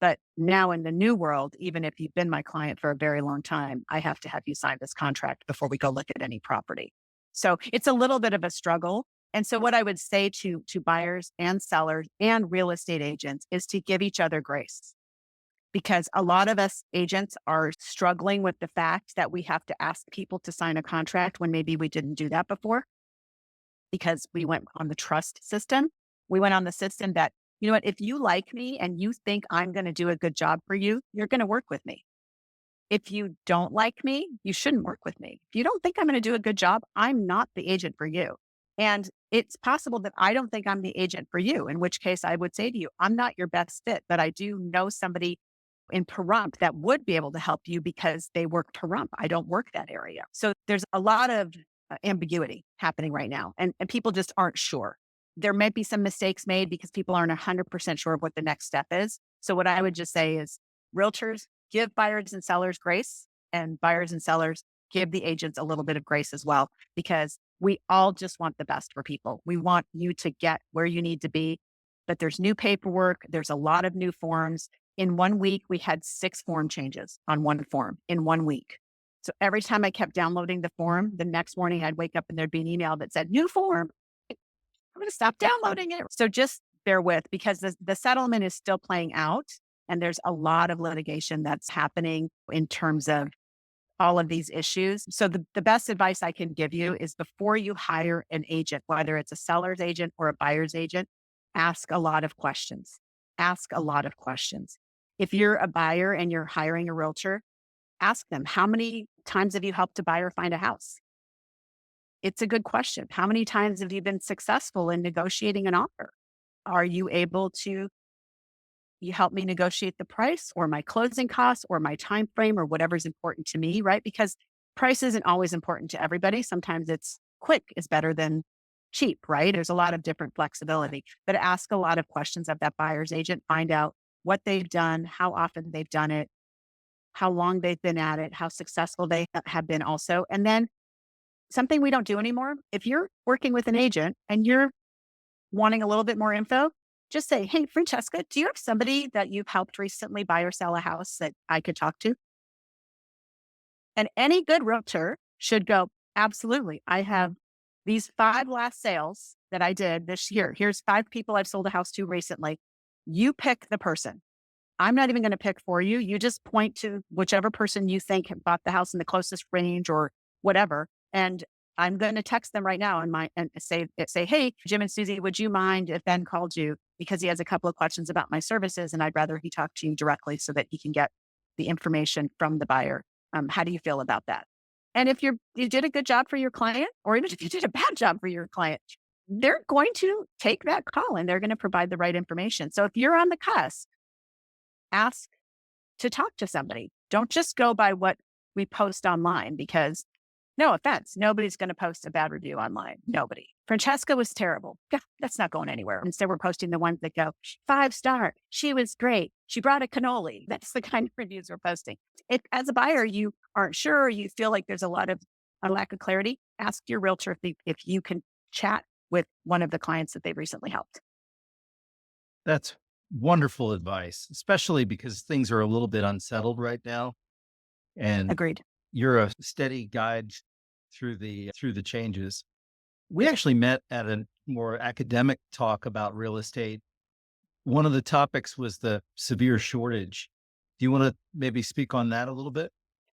But now in the new world, even if you've been my client for a very long time, I have to have you sign this contract before we go look at any property. So it's a little bit of a struggle. And so what I would say to buyers and sellers and real estate agents is to give each other grace. Because a lot of us agents are struggling with the fact that we have to ask people to sign a contract when maybe we didn't do that before because we went on the trust system. We went on the system that, you know what, if you like me and you think I'm going to do a good job for you, you're going to work with me. If you don't like me, you shouldn't work with me. If you don't think I'm going to do a good job, I'm not the agent for you. And it's possible that I don't think I'm the agent for you, in which case I would say to you, I'm not your best fit, but I do know somebody in Pahrump that would be able to help you because they work Pahrump. I don't work that area. So there's a lot of ambiguity happening right now, and people just aren't sure. There might be some mistakes made because people aren't 100% sure of what the next step is. So what I would just say is realtors, give buyers and sellers grace, and buyers and sellers, give the agents a little bit of grace as well, because we all just want the best for people. We want you to get where you need to be, but there's new paperwork. There's a lot of new forms. In 1 week, we had 6 form changes on one form in 1 week. So every time I kept downloading the form, the next morning I'd wake up and there'd be an email that said, new form. I'm going to stop downloading it. So just bear with, because the settlement is still playing out. And there's a lot of litigation that's happening in terms of all of these issues. So the best advice I can give you is before you hire an agent, whether it's a seller's agent or a buyer's agent, ask a lot of questions. Ask a lot of questions. If you're a buyer and you're hiring a realtor, ask them, how many times have you helped a buyer find a house? It's a good question. How many times have you been successful in negotiating an offer? Are you able to help me negotiate the price or my closing costs or my time frame or whatever's important to me, right? Because price isn't always important to everybody. Sometimes it's quick is better than cheap, right? There's a lot of different flexibility, but ask a lot of questions of that buyer's agent, find out what they've done, how often they've done it, how long they've been at it, how successful they have been also. And then something we don't do anymore, if you're working with an agent and you're wanting a little bit more info, just say, hey, Francesca, do you have somebody that you've helped recently buy or sell a house that I could talk to? And any good realtor should go, absolutely. I have these 5 last sales that I did this year. Here's 5 people I've sold a house to recently. You pick the person. I'm not even going to pick for you. You just point to whichever person you think bought the house in the closest range or whatever. And I'm going to text them right now and say, hey, Jim and Susie, would you mind if Ben called you because he has a couple of questions about my services and I'd rather he talk to you directly so that he can get the information from the buyer. How do you feel about that? And if you did a good job for your client, or even if you did a bad job for your client, they're going to take that call and they're going to provide the right information. So if you're on the cusp, ask to talk to somebody. Don't just go by what we post online because, no offense, nobody's going to post a bad review online. Nobody. Francesca was terrible. Yeah, that's not going anywhere. Instead, we're posting the ones that go 5-star. She was great. She brought a cannoli. That's the kind of reviews we're posting. If, as a buyer, you aren't sure, you feel like there's a lack of clarity, ask your realtor if you can chat with one of the clients that they've recently helped. That's wonderful advice, especially because things are a little bit unsettled right now. And Agreed. you're a steady guide through the changes. We actually met at a more academic talk about real estate. One of the topics was the severe shortage. Do you want to maybe speak on that a little bit?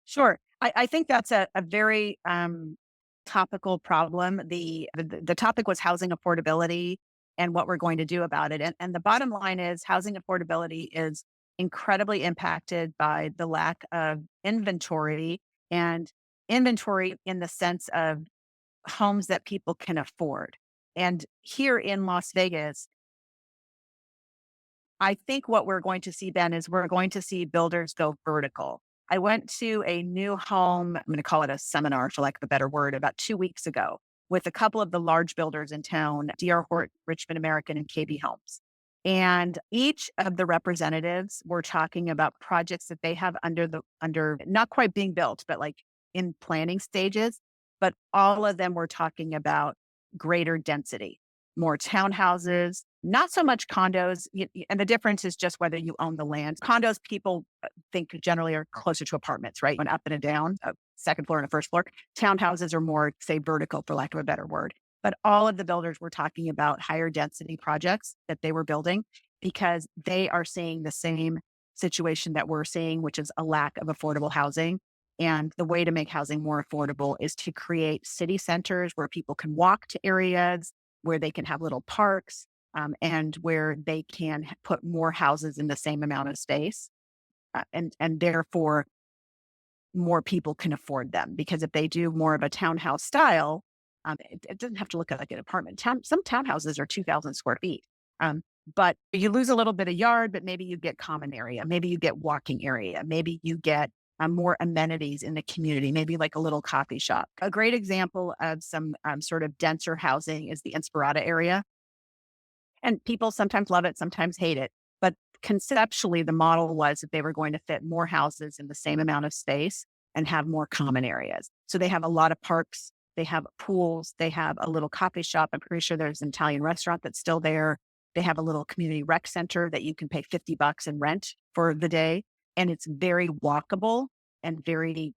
Sure. I think that's a very topical problem. The topic was housing affordability and what we're going to do about it. And the bottom line is housing affordability is incredibly impacted by the lack of inventory, and inventory in the sense of homes that people can afford. And here in Las Vegas, I think what we're going to see, Ben, is we're going to see builders go vertical. I went to a new home, I'm going to call it a seminar for lack of a better word, about 2 weeks ago with a couple of the large builders in town, D.R. Horton, Richmond American, and KB Homes. And each of the representatives were talking about projects that they have under not quite being built, but like in planning stages. But all of them were talking about greater density, more townhouses, not so much condos. And the difference is just whether you own the land. Condos, people think generally are closer to apartments, right? Going up and down, a second floor and a first floor. Townhouses are more, say, vertical, for lack of a better word. But all of the builders were talking about higher density projects that they were building because they are seeing the same situation that we're seeing, which is a lack of affordable housing. And the way to make housing more affordable is to create city centers where people can walk to areas, where they can have little parks, and where they can put more houses in the same amount of space. And therefore, more people can afford them. Because if they do more of a townhouse style, it doesn't have to look like an apartment. Some townhouses are 2,000 square feet. But you lose a little bit of yard, but maybe you get common area. Maybe you get walking area. Maybe you get more amenities in the community, maybe like a little coffee shop. A great example of some sort of denser housing is the Inspirada area. And people sometimes love it, sometimes hate it. But conceptually, the model was that they were going to fit more houses in the same amount of space and have more common areas. So they have a lot of parks, they have pools, they have a little coffee shop. I'm pretty sure there's an Italian restaurant that's still there. They have a little community rec center that you can pay $50 and rent for the day. And it's very walkable and very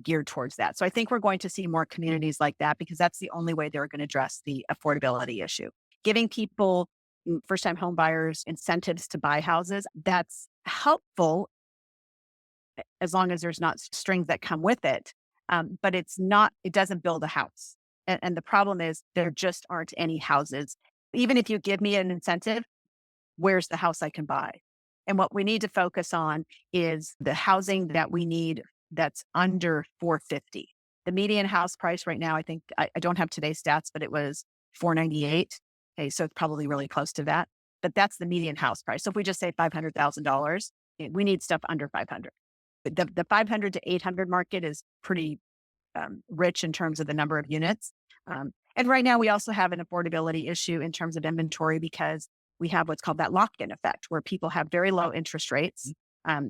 geared towards that. So I think we're going to see more communities like that because that's the only way they're going to address the affordability issue. Giving people, first-time home buyers, incentives to buy houses, that's helpful as long as there's not strings that come with it. But it doesn't build a house. And the problem is there just aren't any houses. Even if you give me an incentive, where's the house I can buy? And what we need to focus on is the housing that we need that's under 450. The median house price right now, I think, I don't have today's stats, but it was 498. Okay, so it's probably really close to that. But that's the median house price. So if we just say $500,000, we need stuff under 500. The 500 to 800 market is pretty rich in terms of the number of units. And right now we also have an affordability issue in terms of inventory because we have what's called that lock-in effect, where people have very low interest rates,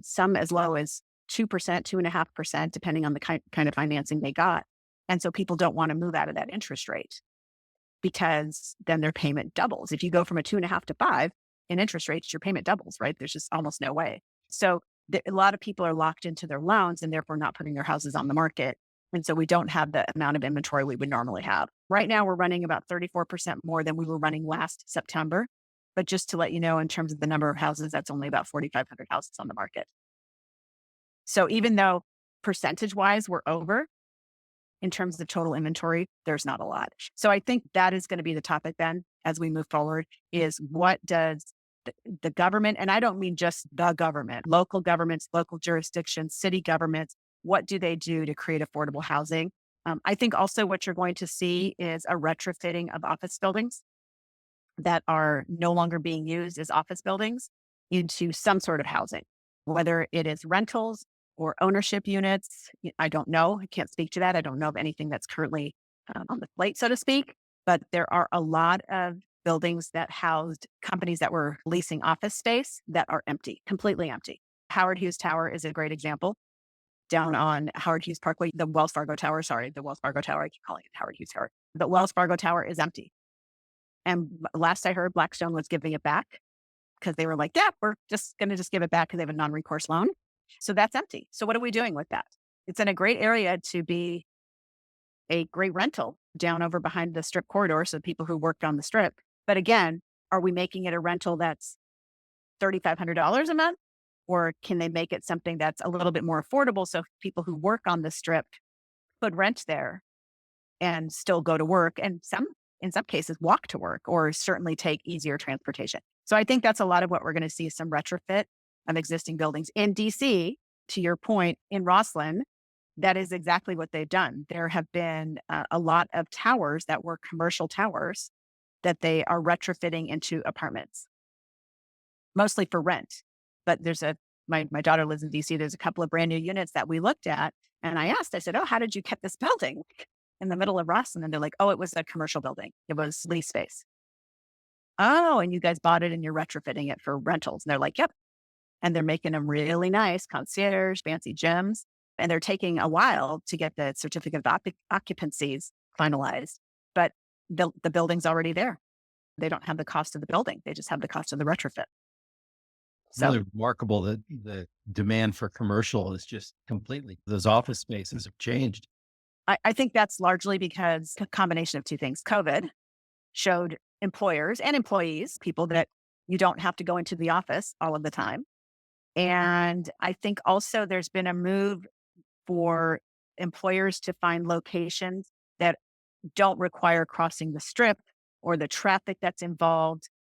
some as low as 2%, 2.5%, depending on the kind of financing they got. And so people don't want to move out of that interest rate because then their payment doubles. If you go from a 2.5 to 5 in interest rates, your payment doubles, right? There's just almost no way. So a lot of people are locked into their loans and therefore not putting their houses on the market. And so we don't have the amount of inventory we would normally have. Right now, we're running about 34% more than we were running last September. But just to let you know, in terms of the number of houses, that's only about 4,500 houses on the market. So even though percentage-wise we're over, in terms of total inventory, there's not a lot. So I think that is going to be the topic then as we move forward is what does the government, and I don't mean just the government, local governments, local jurisdictions, city governments, what do they do to create affordable housing? I think also what you're going to see is a retrofitting of office buildings that are no longer being used as office buildings into some sort of housing, whether it is rentals or ownership units. I don't know. I can't speak to that. I don't know of anything that's currently on the plate, so to speak, but there are a lot of buildings that housed companies that were leasing office space that are empty, completely empty. Howard Hughes Tower is a great example. Down on Howard Hughes Parkway, the Wells Fargo Tower, I keep calling it Howard Hughes Tower. The Wells Fargo Tower is empty. And last I heard, Blackstone was giving it back because they were like, yeah, we're just going to give it back because they have a non-recourse loan. So that's empty. So what are we doing with that? It's in a great area to be a great rental down over behind the Strip corridor. So people who worked on the Strip. But again, are we making it a rental that's $3,500 a month? Or can they make it something that's a little bit more affordable so people who work on the Strip could rent there and still go to work and in some cases walk to work or certainly take easier transportation. So I think that's a lot of what we're going to see, some retrofit of existing buildings. In DC, to your point, in Rosslyn, that is exactly what they've done. There have been a lot of towers that were commercial towers that they are retrofitting into apartments, mostly for rent. But my daughter lives in DC. There's a couple of brand new units that we looked at. And I said, oh, how did you get this building in the middle of Rosslyn? And they're like, oh, it was a commercial building. It was lease space. Oh, and you guys bought it and you're retrofitting it for rentals. And they're like, yep. And they're making them really nice, concierge, fancy gyms. And they're taking a while to get the certificate of occupancies finalized. But the building's already there. They don't have the cost of the building. They just have the cost of the retrofit. It's really remarkable that the demand for commercial is just completely, those office spaces have changed. I think that's largely because a combination of two things. COVID showed employers and employees, people, that you don't have to go into the office all of the time. And I think also there's been a move for employers to find locations that don't require crossing the Strip or the traffic that's involved.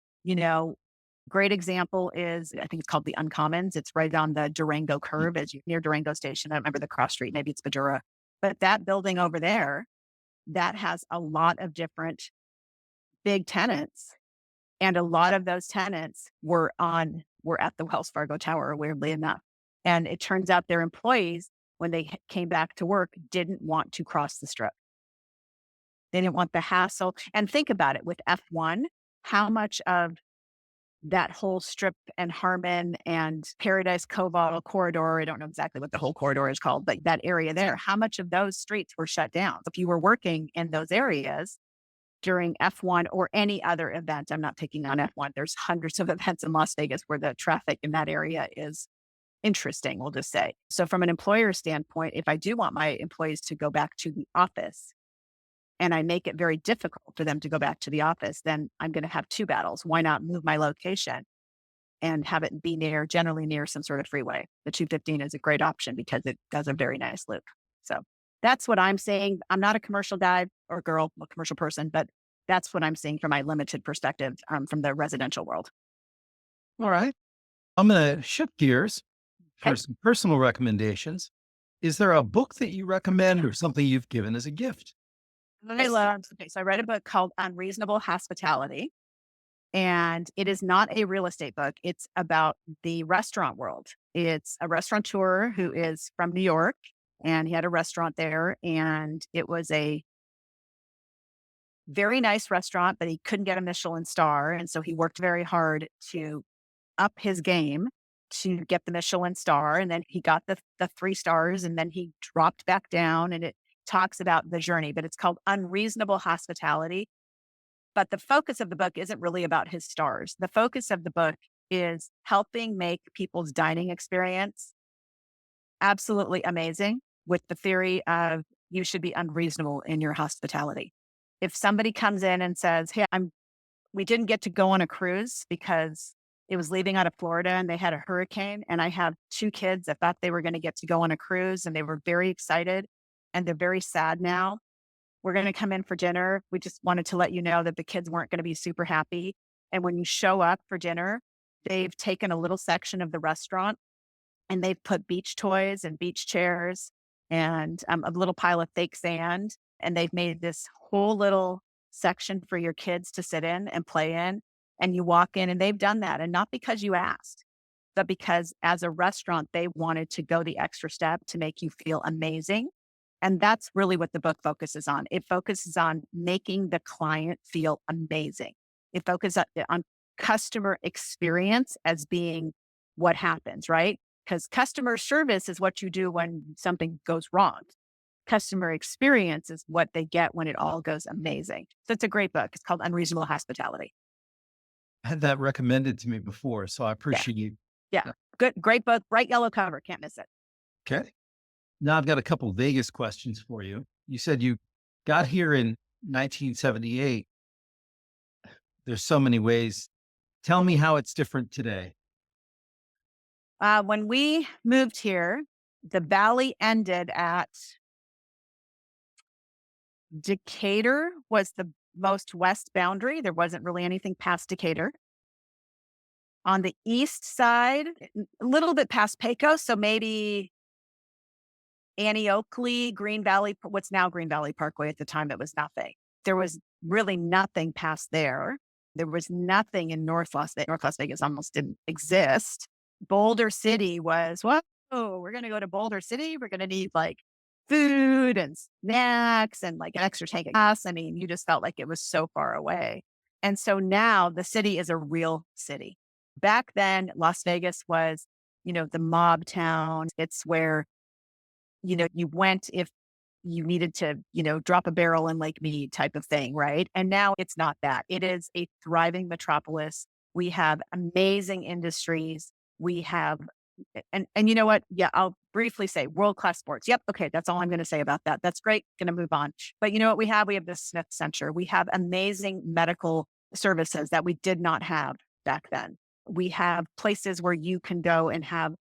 Great example is, I think it's called the Uncommons. It's right on the Durango curve as you're near Durango Station. I don't remember the cross street. Maybe it's Badura. But that building over there, that has a lot of different big tenants. And a lot of those tenants were at the Wells Fargo Tower, weirdly enough. And it turns out their employees, when they came back to work, didn't want to cross the Strip. They didn't want the hassle. And think about it, with F1, how much of that whole Strip and Harmon and Paradise Koval corridor, I don't know exactly what the whole corridor is called, but that area there, how much of those streets were shut down? If you were working in those areas during F1 or any other event, I'm not picking on F1, there's hundreds of events in Las Vegas where the traffic in that area is interesting, we'll just say. So from an employer standpoint, if I do want my employees to go back to the office, and I make it very difficult for them to go back to the office, then I'm going to have two battles. Why not move my location and have it be generally near some sort of freeway? The 215 is a great option because it does a very nice loop. So that's what I'm saying. I'm not a commercial guy or girl, a commercial person, but that's what I'm seeing from my limited perspective from the residential world. All right. I'm going to shift gears for Okay. some personal recommendations. Is there a book that you recommend or something you've given as a gift? So I read a book called Unreasonable Hospitality, and it is not a real estate book. It's about the restaurant world. It's a restaurateur who is from New York, and he had a restaurant there, and it was a very nice restaurant, but he couldn't get a Michelin star. And so he worked very hard to up his game to get the Michelin star. And then he got the 3 stars, and then he dropped back down, and it talks about the journey, but it's called Unreasonable Hospitality. But the focus of the book isn't really about his stars. The focus of the book is helping make people's dining experience absolutely amazing with the theory of you should be unreasonable in your hospitality. If somebody comes in and says, "Hey, we didn't get to go on a cruise because it was leaving out of Florida and they had a hurricane, and I have 2 kids that thought they were going to get to go on a cruise and they were very excited and they're very sad now. We're going to come in for dinner. We just wanted to let you know that the kids weren't going to be super happy. And when you show up for dinner, they've taken a little section of the restaurant and they've put beach toys and beach chairs and a little pile of fake sand. And they've made this whole little section for your kids to sit in and play in. And you walk in and they've done that. And not because you asked, but because as a restaurant, they wanted to go the extra step to make you feel amazing. And that's really what the book focuses on. It focuses on making the client feel amazing. It focuses on customer experience as being what happens, right? Because customer service is what you do when something goes wrong. Customer experience is what they get when it all goes amazing. So it's a great book. It's called Unreasonable Hospitality. I had that recommended to me before, so I Yeah. appreciate you. Yeah. Good. Great book. Bright yellow cover. Can't miss it. Okay. Now I've got a couple Vegas questions for you. You said you got here in 1978. There's so many ways. Tell me how it's different today. When we moved here, the valley ended at Decatur was the most west boundary. There wasn't really anything past Decatur. On the east side, a little bit past Pecos, so maybe Annie Oakley, Green Valley, what's now Green Valley Parkway. At the time, it was nothing. There was really nothing past there. There was nothing in North Las Vegas. North Las Vegas almost didn't exist. Boulder City was, whoa, we're going to go to Boulder City. We're going to need like food and snacks and like an extra tank of gas. I mean, you just felt like it was so far away. And so now the city is a real city. Back then, Las Vegas was, the mob town. It's where, you went if you needed to, drop a barrel in Lake Mead type of thing, right? And now it's not that. It is a thriving metropolis. We have amazing industries. We have, and you know what? Yeah, I'll briefly say world-class sports. Yep. Okay. That's all I'm going to say about that. That's great. Going to move on. But you know what we have? We have the Smith Center. We have amazing medical services that we did not have back then. We have places where you can go and have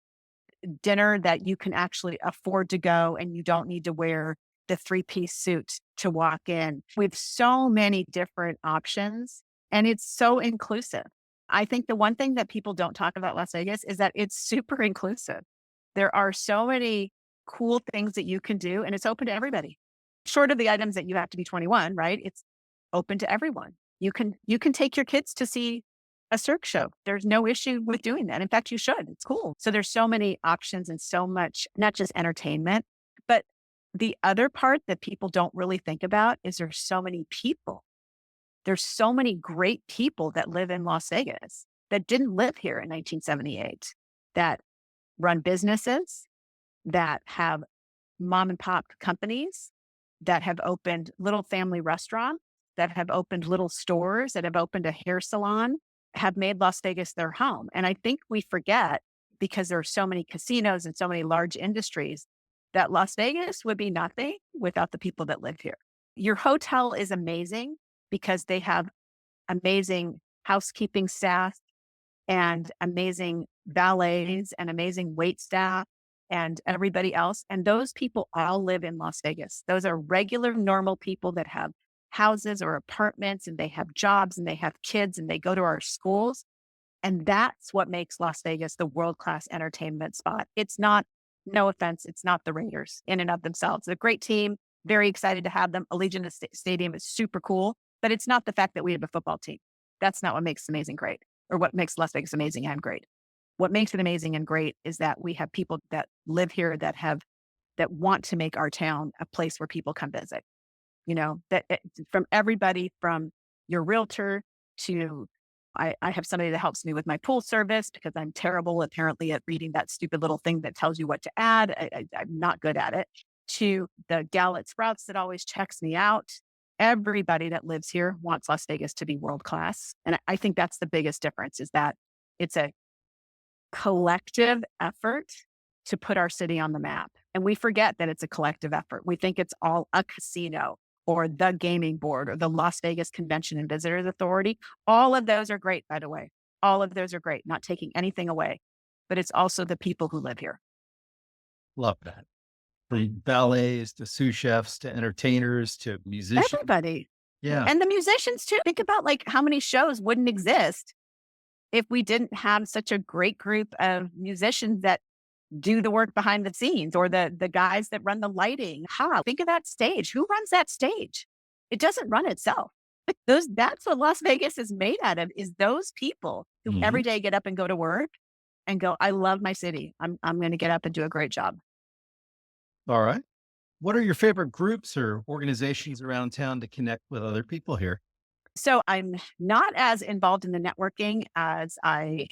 dinner that you can actually afford to go and you don't need to wear the 3-piece suit to walk in. We have so many different options and it's so inclusive. I think the one thing that people don't talk about Las Vegas is that it's super inclusive. There are so many cool things that you can do and it's open to everybody. Short of the items that you have to be 21, right? It's open to everyone. You can take your kids to see a Cirque show. There's no issue with doing that. In fact, you should. It's cool. So there's so many options and so much, not just entertainment, but the other part that people don't really think about is there's so many people. There's so many great people that live in Las Vegas that didn't live here in 1978, that run businesses, that have mom and pop companies, that have opened little family restaurants, that have opened little stores, that have opened a hair salon, have made Las Vegas their home. And I think we forget, because there are so many casinos and so many large industries, that Las Vegas would be nothing without the people that live here. Your hotel is amazing because they have amazing housekeeping staff and amazing valets and amazing wait staff and everybody else. And those people all live in Las Vegas. Those are regular, normal people that have houses or apartments and they have jobs and they have kids and they go to our schools. And that's what makes Las Vegas the world-class entertainment spot. It's not, no offense, it's not the Raiders in and of themselves. They're a great team, very excited to have them. Allegiant Stadium is super cool, but it's not the fact that we have a football team. That's not what makes amazing great, or what makes Las Vegas amazing and great. What makes it amazing and great is that we have people that live here that want to make our town a place where people come visit. from everybody from your realtor to I have somebody that helps me with my pool service because I'm terrible apparently at reading that stupid little thing that tells you what to add. I'm not good at it. To the gal at Sprouts that always checks me out. Everybody that lives here wants Las Vegas to be world class. And I think that's the biggest difference is that it's a collective effort to put our city on the map. And we forget that it's a collective effort. We think it's all a casino or the gaming board or the Las Vegas Convention and Visitors Authority. All of those are great, by the way. All of those are great, not taking anything away, but it's also the people who live here. Love that. From ballets to sous chefs to entertainers to musicians. Everybody. Yeah. And the musicians too. Think about like how many shows wouldn't exist if we didn't have such a great group of musicians that do the work behind the scenes or the guys that run the lighting. Think of that stage. Who runs that stage? It doesn't run itself. That's what Las Vegas is made out of, is those people who every day get up and go to work and go, I love my city. I'm going to get up and do a great job. All right. What are your favorite groups or organizations around town to connect with other people here? So I'm not as involved in the networking as I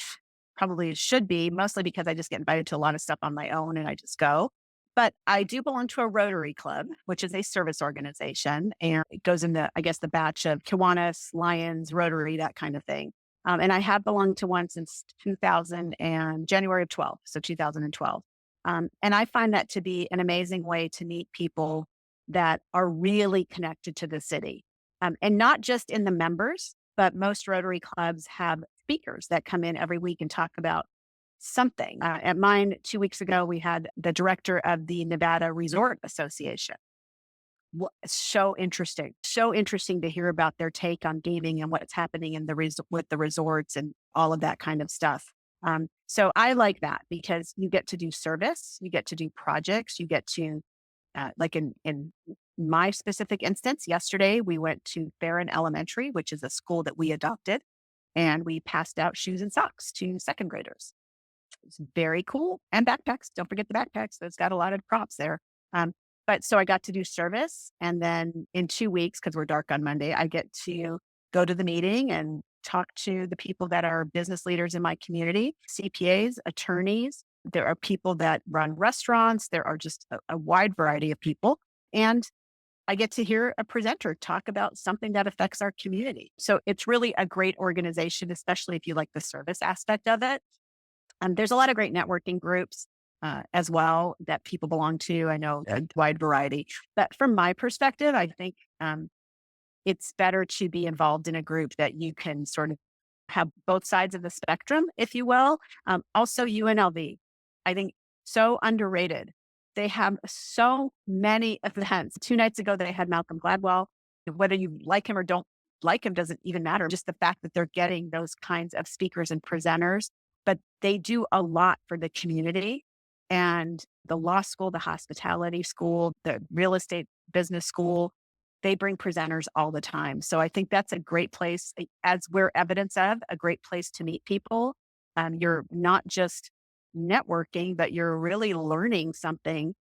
probably should be, mostly because I just get invited to a lot of stuff on my own and I just go. But I do belong to a Rotary Club, which is a service organization, and it goes in the batch of Kiwanis, Lions, Rotary, that kind of thing. And I have belonged to one since 2000 and January of 12, so 2012. And I find that to be an amazing way to meet people that are really connected to the city. And not just in the members, but most Rotary clubs have speakers that come in every week and talk about something. At mine 2 weeks ago, we had the director of the Nevada Resort Association. So interesting to hear about their take on gaming and what's happening in with the resorts and all of that kind of stuff. So I like that because you get to do service, you get to do projects, you get to, like in my specific instance, yesterday we went to Farron Elementary, which is a school that we adopted, and we passed out shoes and socks to second graders. It's very cool. And backpacks. Don't forget the backpacks. It's got a lot of props there. But so I got to do service. And then in 2 weeks, because we're dark on Monday, I get to go to the meeting and talk to the people that are business leaders in my community, CPAs, attorneys. There are people that run restaurants. There are just a wide variety of people. And I get to hear a presenter talk about something that affects our community. So it's really a great organization, especially if you like the service aspect of it. There's a lot of great networking groups as well that people belong to. I know a wide variety. But from my perspective, I think it's better to be involved in a group that you can sort of have both sides of the spectrum, if you will. Also, UNLV, I think so underrated. They have so many events. 2 nights ago, they had Malcolm Gladwell. Whether you like him or don't like him doesn't even matter. Just the fact that they're getting those kinds of speakers and presenters, but they do a lot for the community. And the law school, the hospitality school, the real estate business school, they bring presenters all the time. So I think that's a great place, as we're evidence of, a great place to meet people. You're not just networking, but you're really learning something,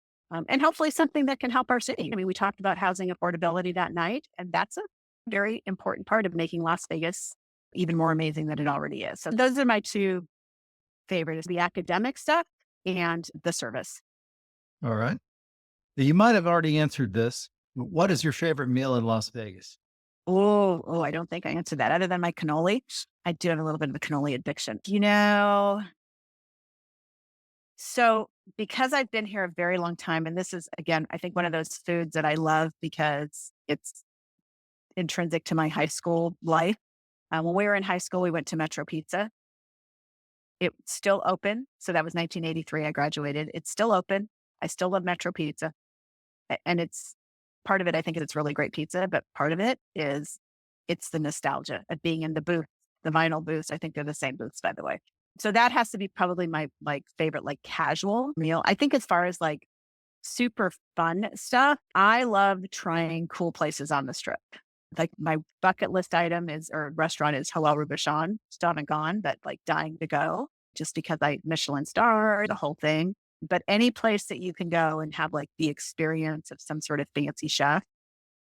and hopefully something that can help our city. I mean, we talked about housing affordability that night, and that's a very important part of making Las Vegas even more amazing than it already is. So those are my two favorites, the academic stuff and the service. All right. You might have already answered this. What is your favorite meal in Las Vegas? Oh, I don't think I answered that other than my cannoli. I do have a little bit of a cannoli addiction. So because I've been here a very long time, and this is, again, I think one of those foods that I love because it's intrinsic to my high school life. When we were in high school, we went to Metro Pizza. It's still open. So that was 1983. I graduated. It's still open. I still love Metro Pizza. And it's part of it, I think it's really great pizza, but part of it is it's the nostalgia of being in the booth, the vinyl booths. I think they're the same booths, by the way. So that has to be probably my favorite casual meal. I think as far as super fun stuff, I love trying cool places on the strip. My bucket list item or restaurant is Halal Rubishan. Still haven't gone, but dying to go just because Michelin star, the whole thing. But any place that you can go and have the experience of some sort of fancy chef.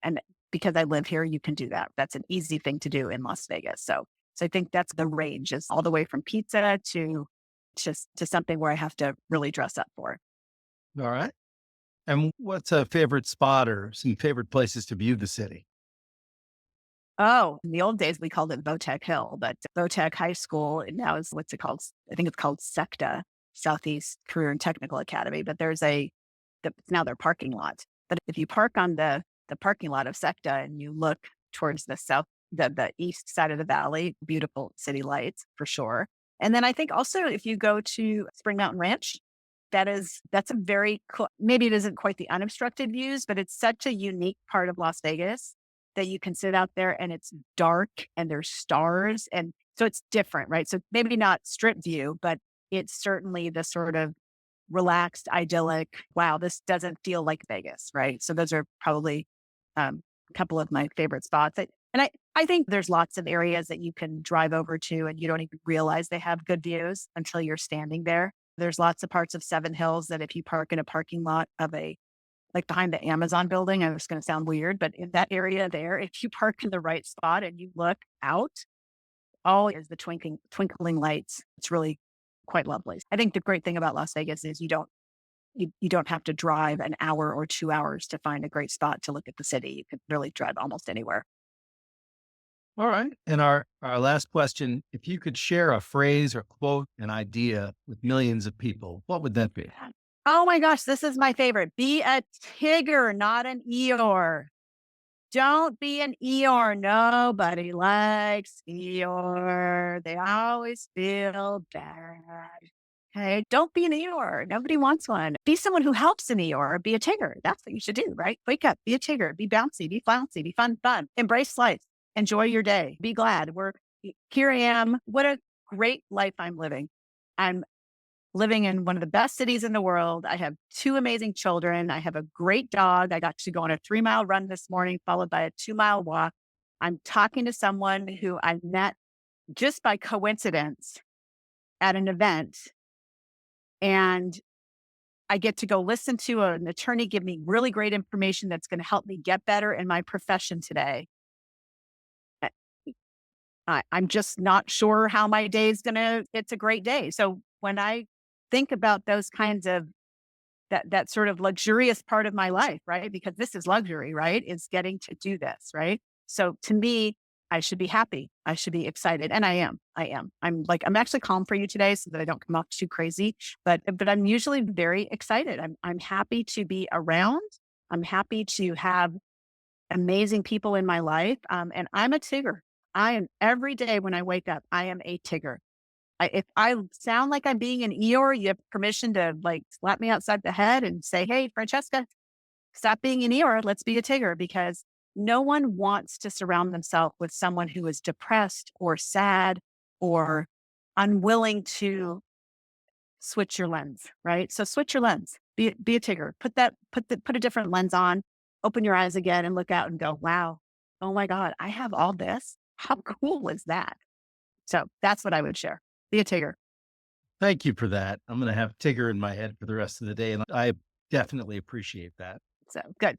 And because I live here, you can do that. That's an easy thing to do in Las Vegas. So I think that's the range, is all the way from pizza to just to something where I have to really dress up for. All right. And what's a favorite spot or some favorite places to view the city? Oh, in the old days, we called it Votech Hill, but Votech High School now is what's it called? I think it's called SECTA, Southeast Career and Technical Academy, but it's now their parking lot. But if you park on the parking lot of SECTA and you look towards the east side of the valley, beautiful city lights for sure. And then I think also if you go to Spring Mountain Ranch, that's a very cool, maybe it isn't quite the unobstructed views, but it's such a unique part of Las Vegas that you can sit out there and it's dark and there's stars. And so it's different, right? So maybe not strip view, but it's certainly the sort of relaxed, idyllic, wow, this doesn't feel like Vegas, right? So those are probably a couple of my favorite spots. And I think there's lots of areas that you can drive over to and you don't even realize they have good views until you're standing there. There's lots of parts of Seven Hills that if you park in a parking lot of like behind the Amazon building, I was going to sound weird, but in that area there, if you park in the right spot and you look out, all is the twinkling lights. It's really quite lovely. I think the great thing about Las Vegas is you don't have to drive an hour or 2 hours to find a great spot to look at the city. You can really drive almost anywhere. All right. And our last question, if you could share a phrase or quote, an idea with millions of people, what would that be? Oh my gosh, this is my favorite. Be a Tigger, not an Eeyore. Don't be an Eeyore. Nobody likes Eeyore. They always feel bad. Okay. Don't be an Eeyore. Nobody wants one. Be someone who helps an Eeyore. Be a Tigger. That's what you should do, right? Wake up, be a Tigger, be bouncy, be flouncy, be fun. Embrace life. Enjoy your day. Be glad. Here I am. What a great life I'm living. I'm living in one of the best cities in the world. I have 2 amazing children. I have a great dog. I got to go on a 3-mile run this morning, followed by a 2-mile walk. I'm talking to someone who I met just by coincidence at an event. And I get to go listen to an attorney give me really great information that's going to help me get better in my profession today. I'm just not sure how my day is it's a great day. So when I think about those kinds of that sort of luxurious part of my life, right? Because this is luxury, right? Is getting to do this, right? So to me, I should be happy. I should be excited. And I am. I'm actually calm for you today so that I don't come off too crazy, but I'm usually very excited. I'm happy to be around. I'm happy to have amazing people in my life. And I'm a Tigger. I am every day when I wake up, I am a Tigger. If I sound like I'm being an Eeyore, you have permission to like slap me outside the head and say, hey, Francesca, stop being an Eeyore. Let's be a Tigger, because no one wants to surround themselves with someone who is depressed or sad or unwilling to switch your lens, right? So switch your lens, be a Tigger, put a different lens on, open your eyes again and look out and go, wow, oh my God, I have all this. How cool is that? So that's what I would share. Be a Tigger. Thank you for that. I'm going to have Tigger in my head for the rest of the day. And I definitely appreciate that. So good.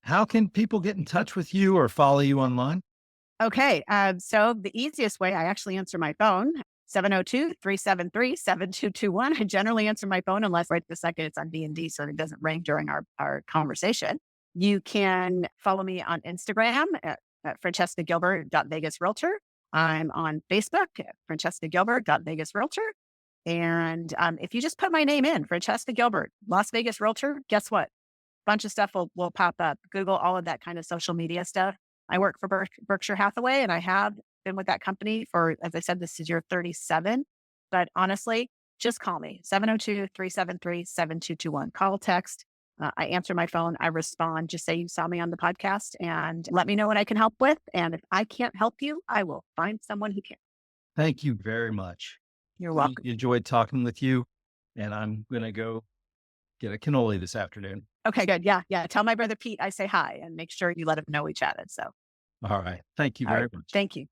How can people get in touch with you or follow you online? Okay. So the easiest way, I actually answer my phone, 702-373-7221. I generally answer my phone unless right this second it's on D&D so it doesn't ring during our conversation. You can follow me on Instagram at Francesca Gilbert.Vegas Realtor. I'm on Facebook at Francesca Gilbert.Vegas Realtor. And if you just put my name in, Francesca Gilbert, Las Vegas Realtor, guess what? Bunch of stuff will pop up. Google all of that kind of social media stuff. I work for Berkshire Hathaway, and I have been with that company for, as I said, this is year 37. But honestly, just call me, 702-373-7221. Call, text. I answer my phone. I respond. Just say you saw me on the podcast and let me know what I can help with. And if I can't help you, I will find someone who can. Thank you very much. You're welcome. Enjoyed talking with you. And I'm going to go get a cannoli this afternoon. Okay, good. Yeah. Tell my brother Pete I say hi and make sure you let him know we chatted. So, all right. Thank you very much. Thank you.